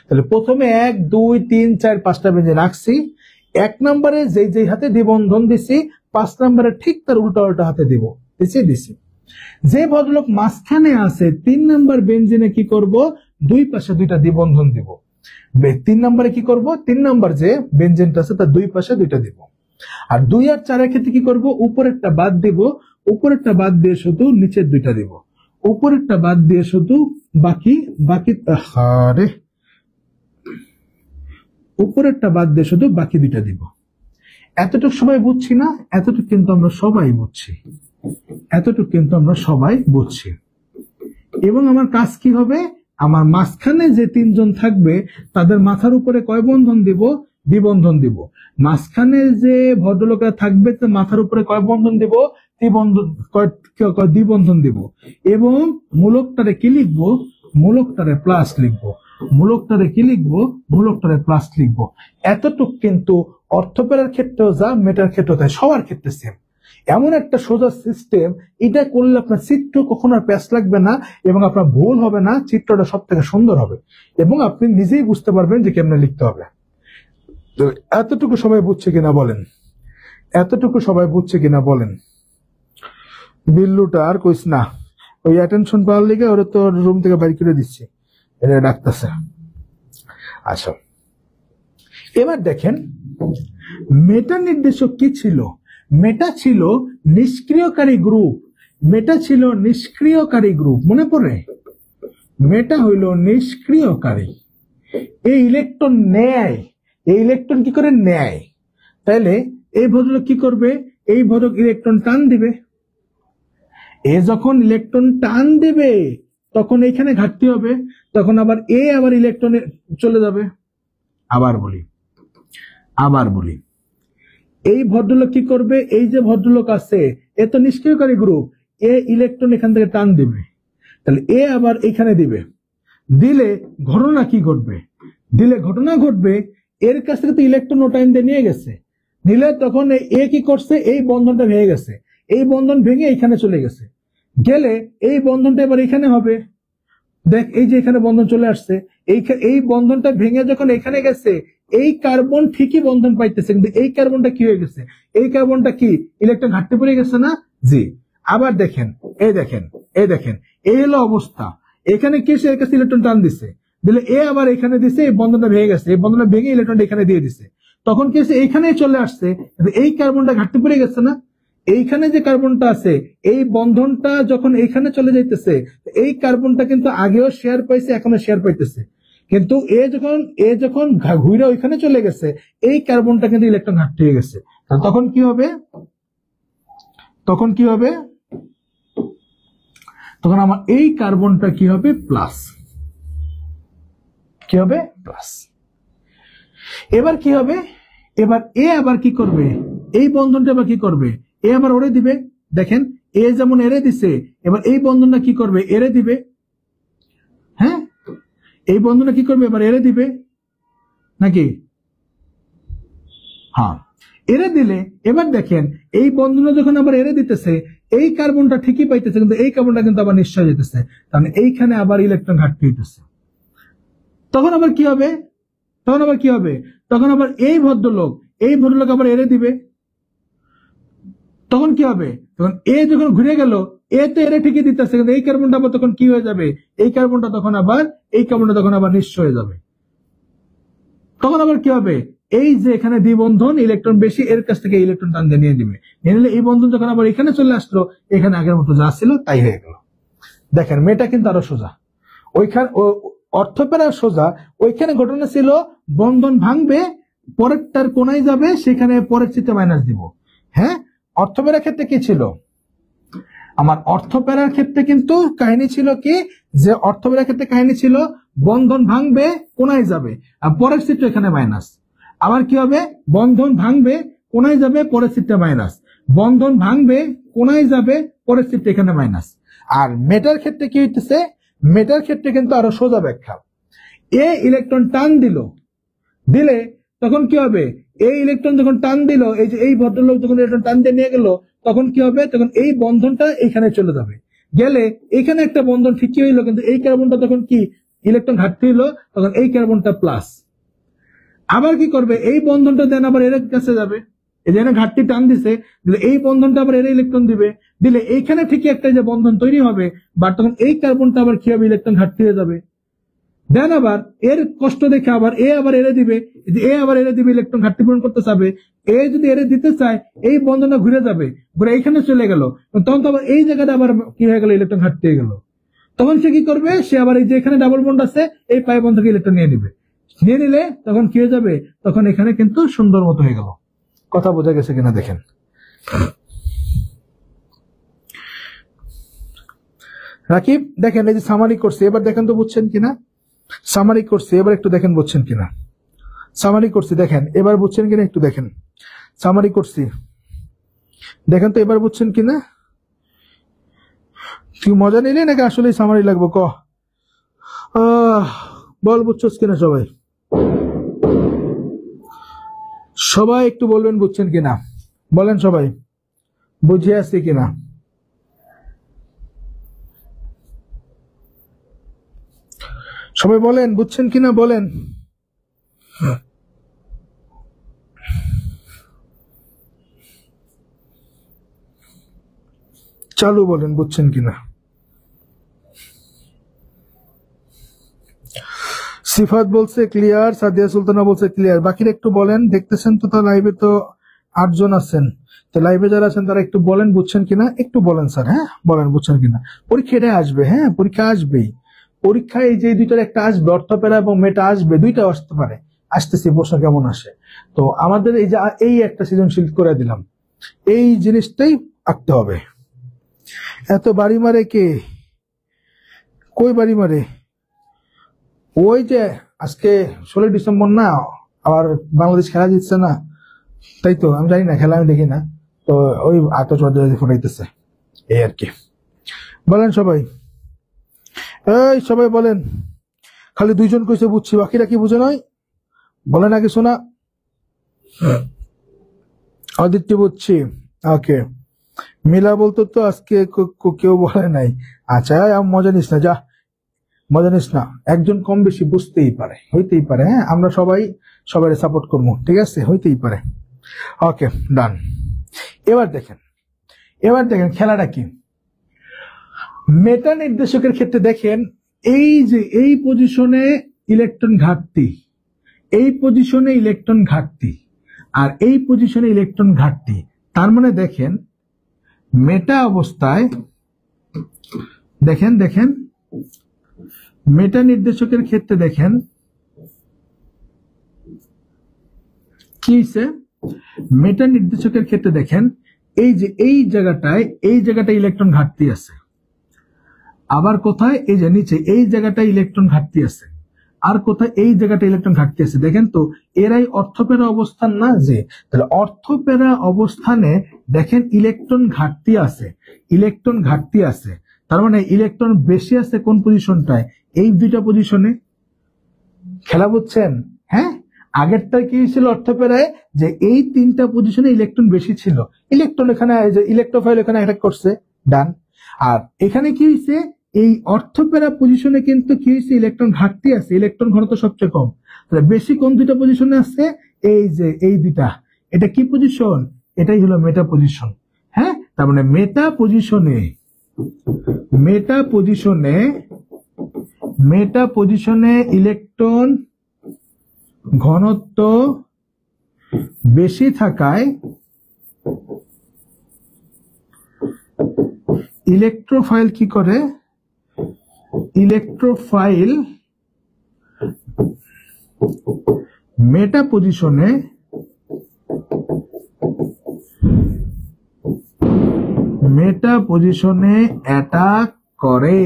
তাহলে প্রথমে 1 2 3 4 5টা বেনজিন রাখছি, 1 নাম্বারে যেই হাতে দ্বিবন্ধন দিছি, 5 নাম্বারে ঠিক তার উল্টা হাতে দিব, দিছি। যে ভদ্রলোক মাঝখানে আছে 3 নাম্বার বেনজিনে কি করব? 2 পাশে 2টা দ্বিবন্ধন দিব। 3 নাম্বারে কি করব? 3 নাম্বার যে বেনজিনটা আছে তার 2 পাশে 2টা দিব। আর 2 আর 4 এর ক্ষেত্রে কি করব? উপরেরটা বাদ দিব, উপরেরটা বাদ দিয়ে শুধু নিচের 2টা দিব, উপরেরটা বাদ দিয়ে শুধু বাকি উপরেরটা বাদ দিয়ে শুধু বাকি 2টা দিব। এতটুকু সবাই বুঝছি না? এতটুকু কিন্তু আমরা সবাই বুঝছি। এবং আমার কাজ কি হবে? আমার মাঝখানে যে 3 জন থাকবে তাদের মাথার উপরে কয় বন্ধন দিব? দ্বিবন্ধন দিব। মাঝখানে যে ভদ্রলোকেরা থাকবে তার মাথার উপরে কয় বন্ধন দিব? দ্বিবন্ধন দিব। এবং মূলকটারে কি লিখবো? মূলকটারে প্লাস লিখবো। মূলকটারে কি লিখবো? মূলকটারে প্লাস লিখবো। এতটুক কিন্তু অর্থপ্যারার ক্ষেত্রেও যা, মেটার ক্ষেত্রেও তাই, সবার ক্ষেত্রে সেম। এমন একটা সোজা সিস্টেম, এটা করলে আপনার চিত্র কখনো আর প্যাচ লাগবে না এবং আপনার ভুল হবে না, চিত্রটা সব থেকে সুন্দর হবে এবং আপনি নিজেই বুঝতে পারবেন যে কেমনে লিখতে হবে। এতটুকু সবাই বুঝছে কিনা বলেন? এতটুকু সবাই বুঝছে কিনা বলেন? বিল্লুটা আর কইস না, ওই অ্যাটেনশন পাওয়ার লিগে ওরা তো রুম থেকে বাইর করে দিচ্ছে। এটা ডাকতেছে। আচ্ছা, এবার দেখেন মেটা নির্দেশক কি ছিল? মেটা ছিল নিষ্ক্রিয়কারী গ্রুপ। মেটা ছিল নিষ্ক্রিয়কারী গ্রুপ, মনে পড়ে? মেটা হইল নিষ্ক্রিয়কারী। এই ইলেকট্রন নেয়, এই ইলেকট্রন কি করে নেয়? তাহলে এই ভদ্রলোক কি করবে? এই ভদ্রলোক ইলেকট্রন টান দিবে। এ যখন ইলেকট্রন টান দেবে তখন এখানে ঘাটতি হবে, তখন আবার আবার ইলেকট্রনে চলে যাবে। আবার বলি এই ভদ্রলোক কি করবে? এই যে ভদ্রলোক আছে এ তো নিষ্ক্রিয়কারী গ্রুপ, ইলেকট্রন এখান থেকে টান দিবে, তাহলে আবার এখানে দিবে। দিলে ঘটনা কি ঘটবে? ঘটনা ঘটবে এর কাছ থেকে তো ইলেকট্রন ও টাইম দিয়ে নিয়ে গেছে, নিলে তখন কি করছে? এই বন্ধনটা ভেঙে গেছে, এই বন্ধন ভেঙে এখানে চলে গেছে, গেলে এই বন্ধনটা এবার এখানে হবে। দেখ এই যে এখানে বন্ধন চলে আসছে, এই বন্ধনটা ভেঙে যখন এখানে গেছে এই কার্বন ঠিকই বন্ধন পাইতেছে, কিন্তু এই কার্বনটা কি হয়ে গেছে? এই কার্বনটা কি ইলেকট্রন ঘাটতি পড়ে গেছে না? জি। আবার দেখেন, এই হলো অবস্থা। এখানে কি সে এর কাছে ইলেকট্রন টান দিছে, দিলে আবার এখানে দিছে, এই বন্ধনটা ভেঙে গেছে, এই বন্ধনটা ভেঙে ইলেকট্রনটা এখানে দিয়ে দিছে, তখন কি হচ্ছে? এইখানে চলে আসছে, এই কার্বনটা ঘাটতি পড়ে গেছে না? এইখানে যে কার্বনটা আছে এই বন্ধনটা যখন এইখানে চলে যাইতেছে, এই কার্বনটা কিন্তু আগেও শেয়ার পাইছে, এখনো শেয়ার পাইতেছে, কিন্তু যখন ঘুরে ওইখানে চলে গেছে এই কার্বনটা কিন্তু ইলেকট্রন ঘাটতি হয়ে গেছে। তখন কি হবে? তখন আমার এই কার্বনটা কি হবে? প্লাস। কি হবে? প্লাস। এবার কি হবে? এবার আবার কি করবে? এই বন্ধনটা আবার কি করবে? আবার ওরে দিবে। দেখেন যেমন এরে দিছে, এবার এই বন্ধনটা কি করবে? এরে দিবে। হ্যাঁ, এই বন্ধনটা কি করবে? এবার এরে দিবে নাকি? হ্যাঁ, এরে দিলে এবার দেখেন এই বন্ধনটা যখন আবার এরে দিতেছে এই কার্বনটা ঠিকই পাইতেছে, কিন্তু এই কার্বনটা কিন্তু আবার নিশ্চয় যেতেছে, কারণ এইখানে আবার ইলেকট্রন ঘাটতি হইতেছে। তখন আবার কি হবে? তখন আবার এই ভদ্রলোক আবার এরে দিবে। তখন কি হবে? তখন যখন ঘুরে গেল তো এরে ঠিকই দিতেছে, কিন্তু এই কার্বনটা আবার তখন কি হয়ে যাবে? এই কার্বনটা তখন আবার নিঃস্ব হয়ে যাবে। তখন আবার কি হবে? এই যে এখানে দ্বিবন্ধন ইলেকট্রন বেশি, এর কাছ থেকে ইলেকট্রন টান দিয়ে নিয়ে দিবে, নিয়ে নিলে এই বন্ধন যখন আবার এখানে চলে আসলো, এখানে আগের মতো যা ছিল তাই হয়ে গেল। দেখেন মেয়েটা কিন্তু আরো সোজা, ওইখানে অর্থপেরা সোজা। ওইখানে ঘটনা ছিল বন্ধন ভাঙবে, পরেরটার কোনায় যাবে, সেখানে পরের চিত্রে মাইনাস দিব। হ্যাঁ, অর্থপেরার ক্ষেত্রে কি ছিল? আমার অর্থপেরার ক্ষেত্রে কিন্তু কাহিনী ছিল কি, যে অর্থপেরার ক্ষেত্রে কাহিনী ছিল বন্ধন ভাঙবে, কোনায় যাবে, আর পরের চিত্র এখানে মাইনাস। আবার কি হবে? বন্ধন ভাঙবে, কোনায় যাবে, পরের চিত্রে মাইনাস। বন্ধন ভাঙবে, কোনায় যাবে, পরের চিত্রে এখানে মাইনাস। আর মেটার ক্ষেত্রে কি হইতেছে? মেটার ক্ষেত্রে কিন্তু আরো সোজা ব্যাখ্যা। ইলেকট্রন টান দিলে তখন কি হবে? এই ইলেকট্রন যখন টান দিল, এই যে এই ভদ্রলোক যখন ইলেকট্রন টান দিয়ে নিয়ে গেল, তখন কি হবে? তখন এই বন্ধনটা এখানে চলে যাবে, গেলে এখানে একটা বন্ধন ঠিকই হইলো, কিন্তু এই কার্বনটা তখন কি ইলেকট্রন ঘাটতি হইলো, তখন এই কার্বনটা প্লাস। আবার কি করবে? এই বন্ধনটা দেন আবার এর কাছে যাবে, এই যে ঘাটতি টান দিছে, এই বন্ধনটা আবার এর ইলেকট্রন দিলে এইখানে ঠিকই একটা যে বন্ধন তৈরি হবে, বাট তখন এই কার্বনটা আবার কি হবে? ইলেকট্রন ঘাটতি হয়ে যাবে। দেন আবার এর কষ্ট দেখে আবার এরে দিবে, ইলেকট্রন ঘাটতি পূরণ করতে চাবে। যদি এরে দিতে চায়, এই বন্ধনটা ঘুরে যাবে, ঘুরে এইখানে চলে গেল, তখন তো আবার এই জায়গাটা আবার কি হয়ে গেল? ইলেকট্রন ঘাটতি হয়ে গেল। তখন সে কি করবে? সে আবার এই যে এখানে ডাবল বন্ড আছে, এই পাই বন্ধ থেকে ইলেকট্রন নিয়ে নিলে তখন কি হয়ে যাবে? তখন এখানে কিন্তু সুন্দর মতো হয়ে গেল। কথা বোঝা গেছে কিনা দেখেন। রাকিব দেখেন, এই যে সামারি করছে, এবার দেখেন তো বুঝছেন কিনা। সামারি করছে, এবার একটু দেখেন বুঝছেন কিনা। সামারি করছি, দেখেন এবার বুঝছেন কিনা, একটু দেখেন। সামারি করছি, দেখেন তো এবার বুঝছেন কিনা। তুই মজা নিলে নাকি আসলে সামারি লাগবো? বল বুঝছস কিনা সবাই? সবাই একটু বলবেন বুঝছেন কিনা, বলেন সবাই বুঝে আসছে কিনা। সবাই বলেন বুঝছেন কিনা, বলেন। চালু বলেন বুঝছেন কিনা। সিফাত বলছে ক্লিয়ার, সাদিয়া সুলতানা বলছে ক্লিয়ার। বাকিরা একটু বলেন, দেখতেছেন তো, লাইভে তো 8 জন আছেন, তো লাইভে যারা আছেন তারা একটু বলেন বুঝছেন কিনা, একটু বলেন স্যার। হ্যাঁ বলেন বুঝছেন কিনা। পরীক্ষা এটা আসবে, হ্যাঁ পরীক্ষা আসবেই। পরীক্ষায় এই যে দুইটার একটা আসবে, অর্থপেরা এবং মেটা আসবে, দুইটা আসতে পারে। আসতেছি, প্রশ্ন কেমন আসে। তো আমাদের এই যে এই একটা সৃজনশীল করে দিলাম, এই জিনিসটাই আঁকতে হবে। এত বাড়ি মারে কে, কই বাড়ি মারে? ওই যে আজকে 16 ডিসেম্বর না, আবার বাংলাদেশ খেলা জিতছে না, তাই তো? আমি জানি না, খেলা আমি দেখি না, তো ওই আতশবাজি ফুটাইতেছে, এই আর কি। বলেন সবাই, এই সবাই বলেন। খালি 2 জন কইছে বুঝছি, বাকিরা কি বুঝে নয়? বলেন আগে শোনা। আদিত্য বুঝছি, ওকে। মিলা বলতো তো আজকে কেউ বলে নাই। আচ্ছা মজা নিস না, যা মজা নিস না। একজন কম বেশি বুঝতেই পারে, হইতেই পারে। হ্যাঁ আমরা সবাই সাপোর্ট করবো, ঠিক আছে? হইতেই পারে। ওকে ডান। এবার দেখেন খেলাটা কি। মেটা নির্দেশকের ক্ষেত্রে দেখেন, এই যে এই পজিশনে ইলেকট্রন ঘাটতি, এই পজিশনে ইলেকট্রন ঘাটতি, আর এই পজিশনে ইলেকট্রন ঘাটতি। তার মানে দেখেন মেটা অবস্থায়, দেখেন মেটা নির্দেশকের ক্ষেত্রে দেখেন কি হইছে। মেটা নির্দেশকের ক্ষেত্রে দেখেন, এই যে এই জায়গাটায় ইলেকট্রন ঘাটতি আছে। আবার কোথায়? এই যে নিচে এই জায়গাটায় ইলেকট্রন ঘাটতি আছে, আর কোথায়? এই জায়গাটা ইলেকট্রন ঘাটতি আছে। দেখেন তো, এরাই অর্থপেরা অবস্থান না যে? তাহলে অর্থপেরা অবস্থানে দেখেন ইলেকট্রন ঘাটতি আছে, তার মানে ইলেকট্রন বেশি আছে কোন পজিশনটায়? এই দুইটা পজিশনে। খেলা বুঝছেন? হ্যাঁ, আগেরটা কি ছিল অর্থপেরায়, যে এই 3টা পজিশনে ইলেকট্রন বেশি ছিল, ইলেকট্রন এখানে ইলেকট্রোফাইল এখানে অ্যাটাক করছে, ডান। আর এখানে কি হয়েছে, এই অর্থপেরা পজিশনে কিন্তু কি হয়েছে, ইলেকট্রন ঘাটতি আছে, ইলেকট্রন ঘনত্ব সবচেয়ে কম। তাহলে বেশি কোন দুইটা পজিশনে আছে? এই যে এই দুইটা। এটা কি পজিশন? এটাই হলো মেটা পজিশন। হ্যাঁ, তার মানে মেটা পজিশনে ইলেকট্রন ঘনত্ব বেশি থাকায় ইলেকট্রোফাইল কি করে? ইলেকট্রোফাইল মেটা পজিশনে অ্যাটাক করে।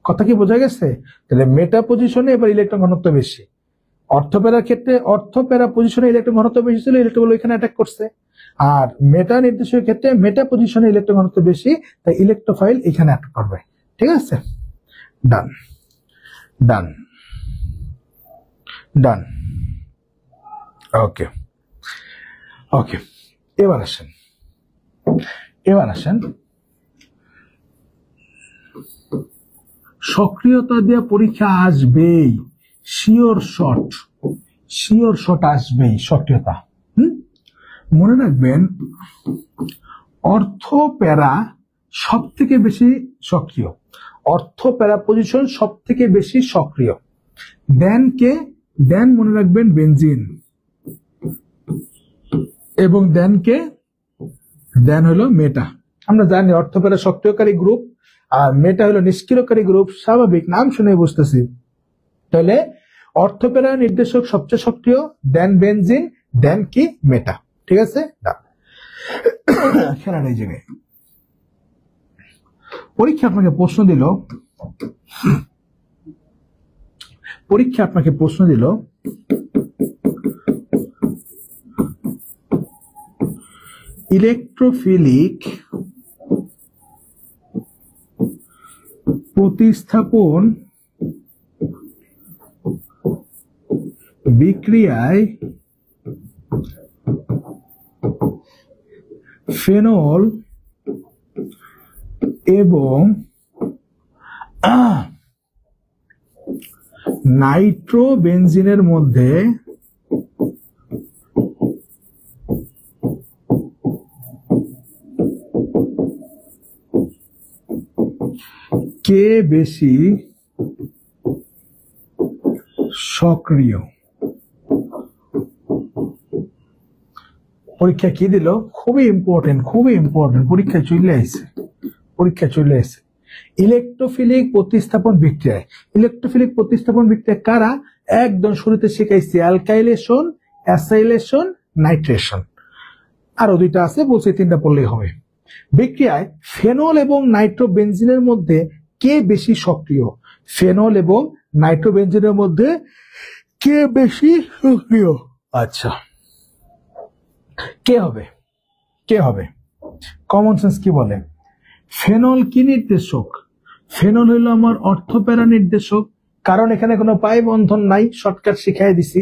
কথা কি বোঝা গেছে? তাহলে মেটা পজিশনে এবার ইলেকট্রন ঘনত্ব বেশি। অর্থপেরার ক্ষেত্রে অর্থপেরা পজিশনে ইলেকট্রন ঘনত্ব বেশি ছিল, ইলেকট্রনগুলো এখানে অ্যাটাক করছে। আর মেটা নির্দেশকের ক্ষেত্রে মেটা পজিশনে ইলেকট্রন ঘনত্ব বেশি, তাই ইলেকট্রোফাইল এখানে অ্যাটাক করবে। ঠিক আছে, ডান। ওকে, এবার আসেন সক্রিয়তা দিয়ে পরীক্ষা আসবেই, শিওর শট আসবেই সক্রিয়তা। মনে রাখবেন, অর্থপেরা সব থেকে বেশি সক্রিয়, অর্থপেরা পজিশন সব থেকে বেশি সক্রিয়। দেন মনে রাখবেন বেনজিন, এবং দেন হলো মেটা। আমরা জানি অর্থপেরা সক্রিয়কারী গ্রুপ আর মেটা হলো নিষ্ক্রিয়কারী গ্রুপ, স্বাভাবিক, নাম শুনে বুঝতেছি। তাহলে অর্থপেরা নির্দেশক সবচেয়ে সক্রিয়, দেন বেনজিন, দেন কি মেটা। ঠিক আছে, খেলার এই জায়গায় পরীক্ষা আপনাকে প্রশ্ন দিল ইলেকট্রোফিলিক প্রতিস্থাপন বিক্রিয়ায় ফেনল এবং নাইট্রোবেনজিনের মধ্যে কে বেশি সক্রিয়। পরীক্ষা কি দিল? খুবই ইম্পর্টেন্ট, পরীক্ষায় চলে আসছে। ইলেকট্রোফিলিক প্রতিস্থাপন বিক্রিয়ায়, ইলেকট্রোফিলিক প্রতিস্থাপন বিক্রিয়া কারা? একদম শুরুতে শিখাইছি, অ্যালকাইলেশন, অ্যাসাইলেশন, নাইট্রেশন। আরো দুইটা আছে, বলছি তিনটা পড়লেই হবে। বিক্রিয়ায় ফেনল এবং নাইট্রোবেনজিনের মধ্যে কে বেশি সক্রিয়? ফেনল এবং নাইট্রোবেনজিনের মধ্যে কে বেশি সক্রিয়? আচ্ছা, কে হবে? কমন সেন্স কি বলে? ফেনল কি নির্দেশক? ফেনল হইল আমার অর্থপ্যারা নির্দেশক, কারণ এখানে কোনো পাই বন্ধন নাই, শর্টকাট শিখাই দিছি।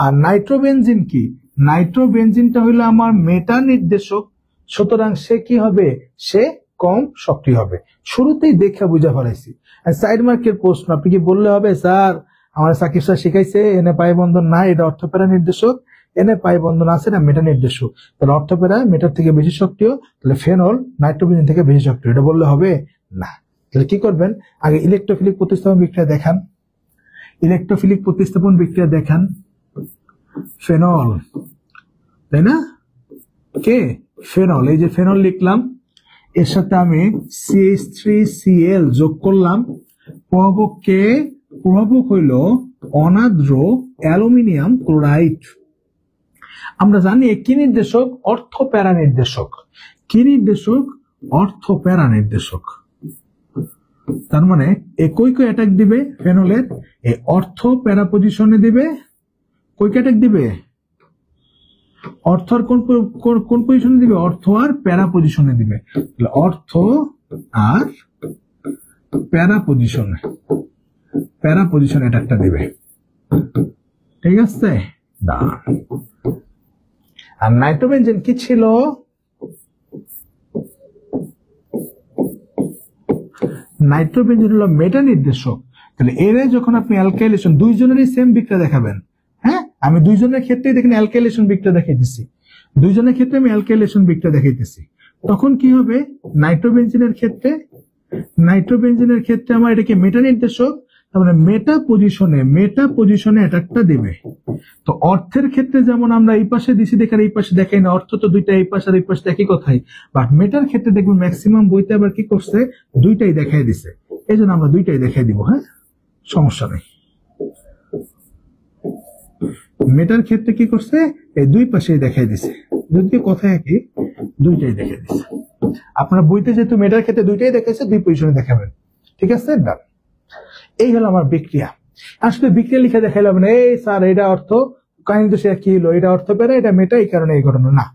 আর নাইট্রোবেনজিন কি? নাইট্রোবেনজিনটা হইলো আমার মেটা নির্দেশক, সুতরাং সে কি হবে? সে কম সক্রিয় হবে। শুরুতেই দেখা বুঝা ফেলাইছি। 4 মার্কের প্রশ্ন, আপনি কি বললে হবে স্যার আমার সাকিব স্যার শিখাইছে এনে পাই বন্ধন নাই, এটা অর্থপ্যারা নির্দেশক, এনে পাই বন্ধন আছে না মেটা নির্দেশক, তাহলে অর্থপ্যারা মেটার থেকে বেশি সক্রিয়, তাহলে ফেনল নাইট্রোবেনজিন থেকে বেশি সক্রিয়, এটা বললে হবে না। তাহলে কি করবেন? আগে ইলেকট্রোফিলিক প্রতিস্থাপন বিক্রিয়া দেখান, ইলেকট্রোফিলিক প্রতিস্থাপন বিক্রিয়া দেখান। ফেনল, তাই না? কে? ফেনল। এই যে ফেনল লিখলাম, এর সাথে আমি CH3Cl যোগ করলাম। প্রভাবক কে? প্রভাবক হইল অনাদ্র অ্যালুমিনিয়াম ক্লোরাইড। আমরা জানি কি নির্দেশক? অর্থপ্যারা নির্দেশক। কি নির্দেশক? অর্থপ্যারা নির্দেশক। তার মানে একই অ্যাটাক দিবে ফেনলের, এই অর্থ প্যারা পজিশনে দিবে। কই অ্যাটাক দিবে? অর্থ আর কোন পজিশনে দিবে? অর্থ আর প্যারা পজিশনে দিবে। অর্থ আর প্যারা পজিশনে অ্যাটাকটা দিবে। ঠিক আছে? না। আর নাইট্রোবেনজিন কি ছিল? নাইট্রোবেনজিন হলো মেটা নির্দেশক। তাহলে এরে যখন আপনি অ্যালকাইলেশন, দুইজনেরই সেম বিক্রিয়া দেখাবেন। হ্যাঁ, আমি দুইজনের ক্ষেত্রে দেখেন অ্যালকাইলেশন বিক্রিয়া দেখাইতেছি, দুইজনের ক্ষেত্রে আমি অ্যালকাইলেশন বিক্রিয়া দেখাইতেছি। তখন কি হবে? নাইট্রোবেনজিনের ক্ষেত্রে আমার এটাকে মেটা নির্দেশক, তারপরে মেটা পজিশনে অ্যাটাকটা দিবে। তো অর্থের ক্ষেত্রে যেমন আমরা এই পাশে দিছি দেখার এই পাশে দেখাই না, অর্থ তো দুইটা এই পাশে আর এই পাশে একই কথাই, বাট মেটার ক্ষেত্রে দেখবেন ম্যাক্সিমাম বইতে আবার কি করছে? দুইটাই দেখাই দিছে। এই জন্য আমরা দুইটাই দেখাই দিব। হ্যাঁ, সমস্যা নেই। মেটার ক্ষেত্রে কি করছে? এই দুই পাশেই দেখাই দিছে, যদি কথা একই, দুইটাই দেখাই দিছে। আপনার বইতে যেহেতু মেটার ক্ষেত্রে দুইটাই দেখাইছে, দুই পজিশনে দেখাবেন। ঠিক আছে? ডান। এই হলো আমার বিক্রিয়া। আসলে বিক্রিয়া লিখে দেখাইলাম না, এই স্যার এটা অর্থ, কাহিনী তো সে কি হলো, এটা অর্থ পেরে, এটা মেটা, এই কারণে এই ঘটনা না।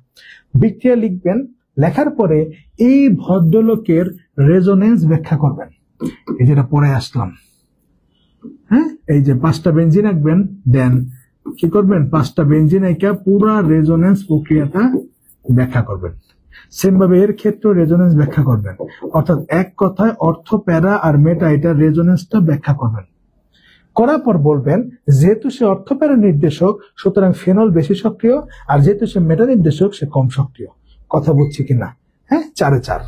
বিক্রিয়া লিখবেন, লেখার পরে এই ভদ্রলোকের রেজোনেন্স ব্যাখ্যা করবেন। এই যেটা পরে আসলাম, হ্যাঁ, এই যে 5টা বেনজিন আঁকবেন, দেন কি করবেন? 5টা বেনজিন এঁকে পুরা রেজোনেন্স প্রক্রিয়াটা ব্যাখ্যা করবেন। সেম ভাবে এর ক্ষেত্রে রেজোনেন্স ব্যাখ্যা করবেন, অর্থাৎ এক কথায় অর্থ প্যারা আর মেটা এটা রেজোনেন্সটা ব্যাখ্যা করবেন। করার পর বলবেন যেহেতু সে অর্থ প্যারা নির্দেশক, সুতরাং ফেনল বেশি সক্রিয়, আর যেহেতু সে মেটা নির্দেশক, সে কম সক্রিয়। কথা বুঝছি কিনা? হ্যাঁ, 4-এ 4।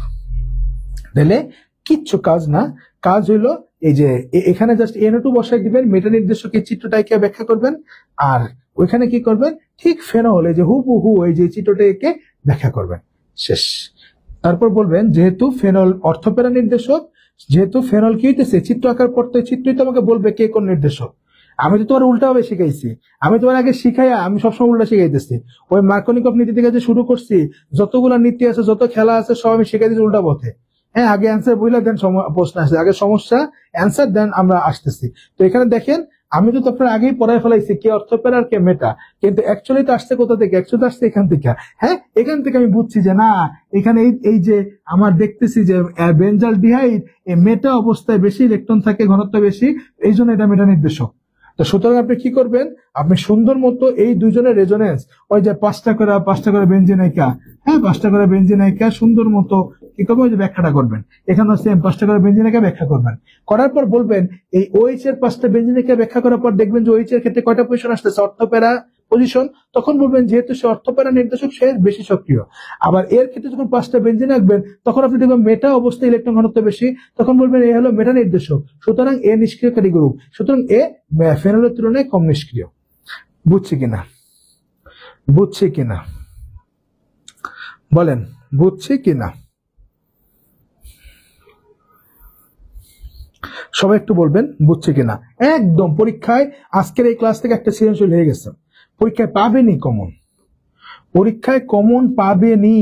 তাহলে কিচ্ছু কাজ না, কাজ হইলো এই যে এখানে জাস্ট NO2 বসাই দিবেন, মেটা নির্দেশকের চিত্রটাকে ব্যাখ্যা করবেন, আর ওইখানে কি করবেন? ঠিক ফেনল এই যে হুবহু এই যে চিত্রটাকে ব্যাখ্যা করবেন, শেষ। তারপর বলবেন যেহেতু ফেনল অর্থপ্যারা নির্দেশক, যেহেতু ফেনল কি হইতেছে? চিত্র আঁকার পর তো চিত্রই তো আমাকে বলবে কে কোন নির্দেশক। আমি তো তোমার উল্টা ভাবে শিখাইছি, আমি তোমার আগে শিখাইয়া আমি সবসময় উল্টা শিখাইতেছি। ওই মার্কনিকভ নীতি থেকে যে শুরু করছি, যতগুলা নীতি আছে, যত খেলা আছে, সব আমি শিখাই দিচ্ছি উল্টা পথে। হ্যাঁ, আগে অ্যান্সার বইলা দেন, প্রশ্ন আসছে, আগে সমস্যা অ্যান্সার দেন, আমরা আসতেছি। তো এখানে দেখেন আমি তো আপনার আগেই পড়ায় ফেলাইছি কে অর্থপ্যারা আর কে মেটা, কিন্তু অ্যাকচুয়ালি তো আসছে কোথা থেকে? অ্যাকচুয়ালি আসছে এখান থেকে। হ্যাঁ, এখান থেকে আমি বুঝছি যে না, এখানে এই যে আমার দেখতেছি যে বেনজালডিহাইড এই মেটা অবস্থায় বেশি ইলেকট্রন থাকে, ঘনত্ব বেশি, এই জন্য এটা মেটা নির্দেশক। তো সুতরাং আপনি কি করবেন? আপনি সুন্দর মতো এই দুজনের রেজোনেন্স, ওই যে 5টা করে বেনজিন আইকা, হ্যাঁ 5টা করে বেনজিন আইকা সুন্দর মতো কি করবেন? ওই যে ব্যাখ্যাটা করবেন। এখানে সেম 5টা করে বেনজিন আইকা ব্যাখ্যা করবেন। করার পর বলবেন এই OH এর 5টা বেনজিন আইকা ব্যাখ্যা করার পর দেখবেন যে OH এর ক্ষেত্রে কয়টা পজিশন আসতেছে? অর্থপ্যারা, পজিশন, তখন বলবেন যেহেতু সে অর্থোপ্যারা নির্দেশক সে বেশি সক্রিয়। আবার এর ক্ষেত্রে যখন 5টা বেঞ্জিন রাখবেন তখন আপনি দেখবেন মেটা অবস্থায় ইলেকট্রন ঘনত্ব বেশি, তখন বলবেন এ হলো মেটা নির্দেশক, সুতরাং এ নিষ্ক্রিয়কারী গ্রুপ, সুতরাং এ ফেনলের তুলনায় কম নিষ্ক্রিয়। বুঝছি কিনা বলেন, বুঝছি কিনা? সবাই একটু বলবেন বুঝছে কিনা। একদম পরীক্ষায় আজকের এই ক্লাস থেকে একটা সৃজনশীল হয়ে গেছে, পরীক্ষায় পাবেনি কমন, পরীক্ষায় কমন পাবেনি।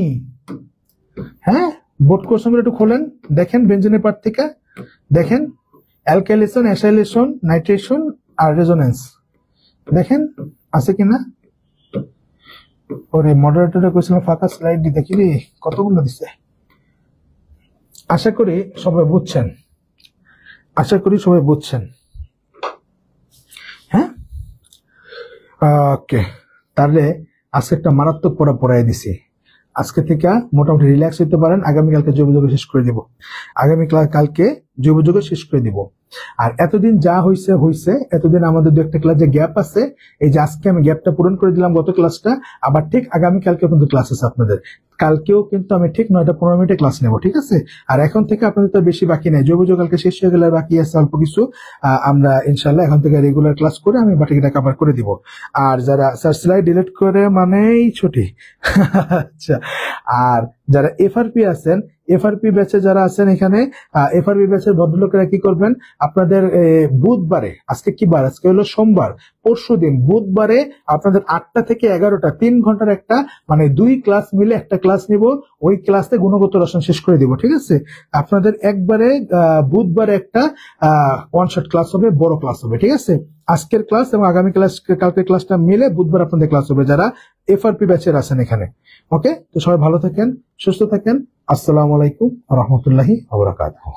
হ্যাঁ, বোর্ড কোশ্চেনগুলো একটু খোলেন, দেখেন বেঞ্জিনের পার্ট থেকে, দেখেন অ্যালকাইলেশন, অ্যাসাইলেশন, নাইট্রেশন আর রেজোনেন্স, দেখেন আছে কিনা। ওরে মডারেটরটা কইছিলাম ফাঁকা স্লাইড দিতে, কি রে কতগুলো দিছে। আশা করি সবাই বুঝছেন, হ্যাঁ ওকে। তাহলে আজকে একটা মারাত্মক পড়া পড়াই দিছি, আজকে থেকে মোটামুটি রিল্যাক্স হতে পারেন। আগামীকালকে জৈব যৌগ শেষ করে দিব, কালকে জৈব যৌগ শেষ করে দিব। আর এতদিন যা হইছে, এতদিন আমাদের দু একটা ক্লাস যে গ্যাপ আছে, এই যে আজকে আমি গ্যাপটা পূরণ করে দিলাম গত ক্লাসটা, আবার ঠিক আগামীকালকে কিন্তু ক্লাস আছে আপনাদের। কালকেও কিন্তু আমি ঠিক 9টা 15 মিনিটে ক্লাস নেব, ঠিক আছে? আর এখন থেকে আপনাদের তো বেশি বাকি নাই, জৈব যৌগ কালকে শেষ হয়ে গেলে বাকি আছে অল্প কিছু, আমরা ইনশাল্লাহ এখন থেকে রেগুলার ক্লাস করে আমি বাকিটা কভার করে দিব। আর যারা স্যার স্লাইড ডিলিট করে মানেই ছুটি আচ্ছা, আর যারা এফআরপি আছেন, এফআরপি ব্যাচে যারা আছেন এখানে, এফআরপি ব্যাচের ভদ্রলোকেরা কি করবেন, আপনাদের বুধবারে, আজকে কি বার, আজকে হলো সোমবার, পরশুদিন বুধবারে আপনাদের 8টা থেকে 11টা 3 ঘন্টার একটা মানে 2 ক্লাস মিলে একটা ক্লাস নিব, ওই ক্লাসে গুণগত রসায়ন শেষ করে দিব, ঠিক আছে? আপনাদের একবারে বুধবারে একটা ওয়ান শট ক্লাস হবে, বড় ক্লাস হবে, ঠিক আছে? আজকের ক্লাস এবং আগামী ক্লাস, কালকের ক্লাসটা মিলে বুধবার আপনাদের ক্লাস হবে যারা এফআরপি ব্যাচের আছেন এখানে। ওকে, তো সবাই ভালো থাকেন, সুস্থ থাকেন। আসসালামু আলাইকুম ওয়া রাহমাতুল্লাহি ওয়া বারাকাতুহু।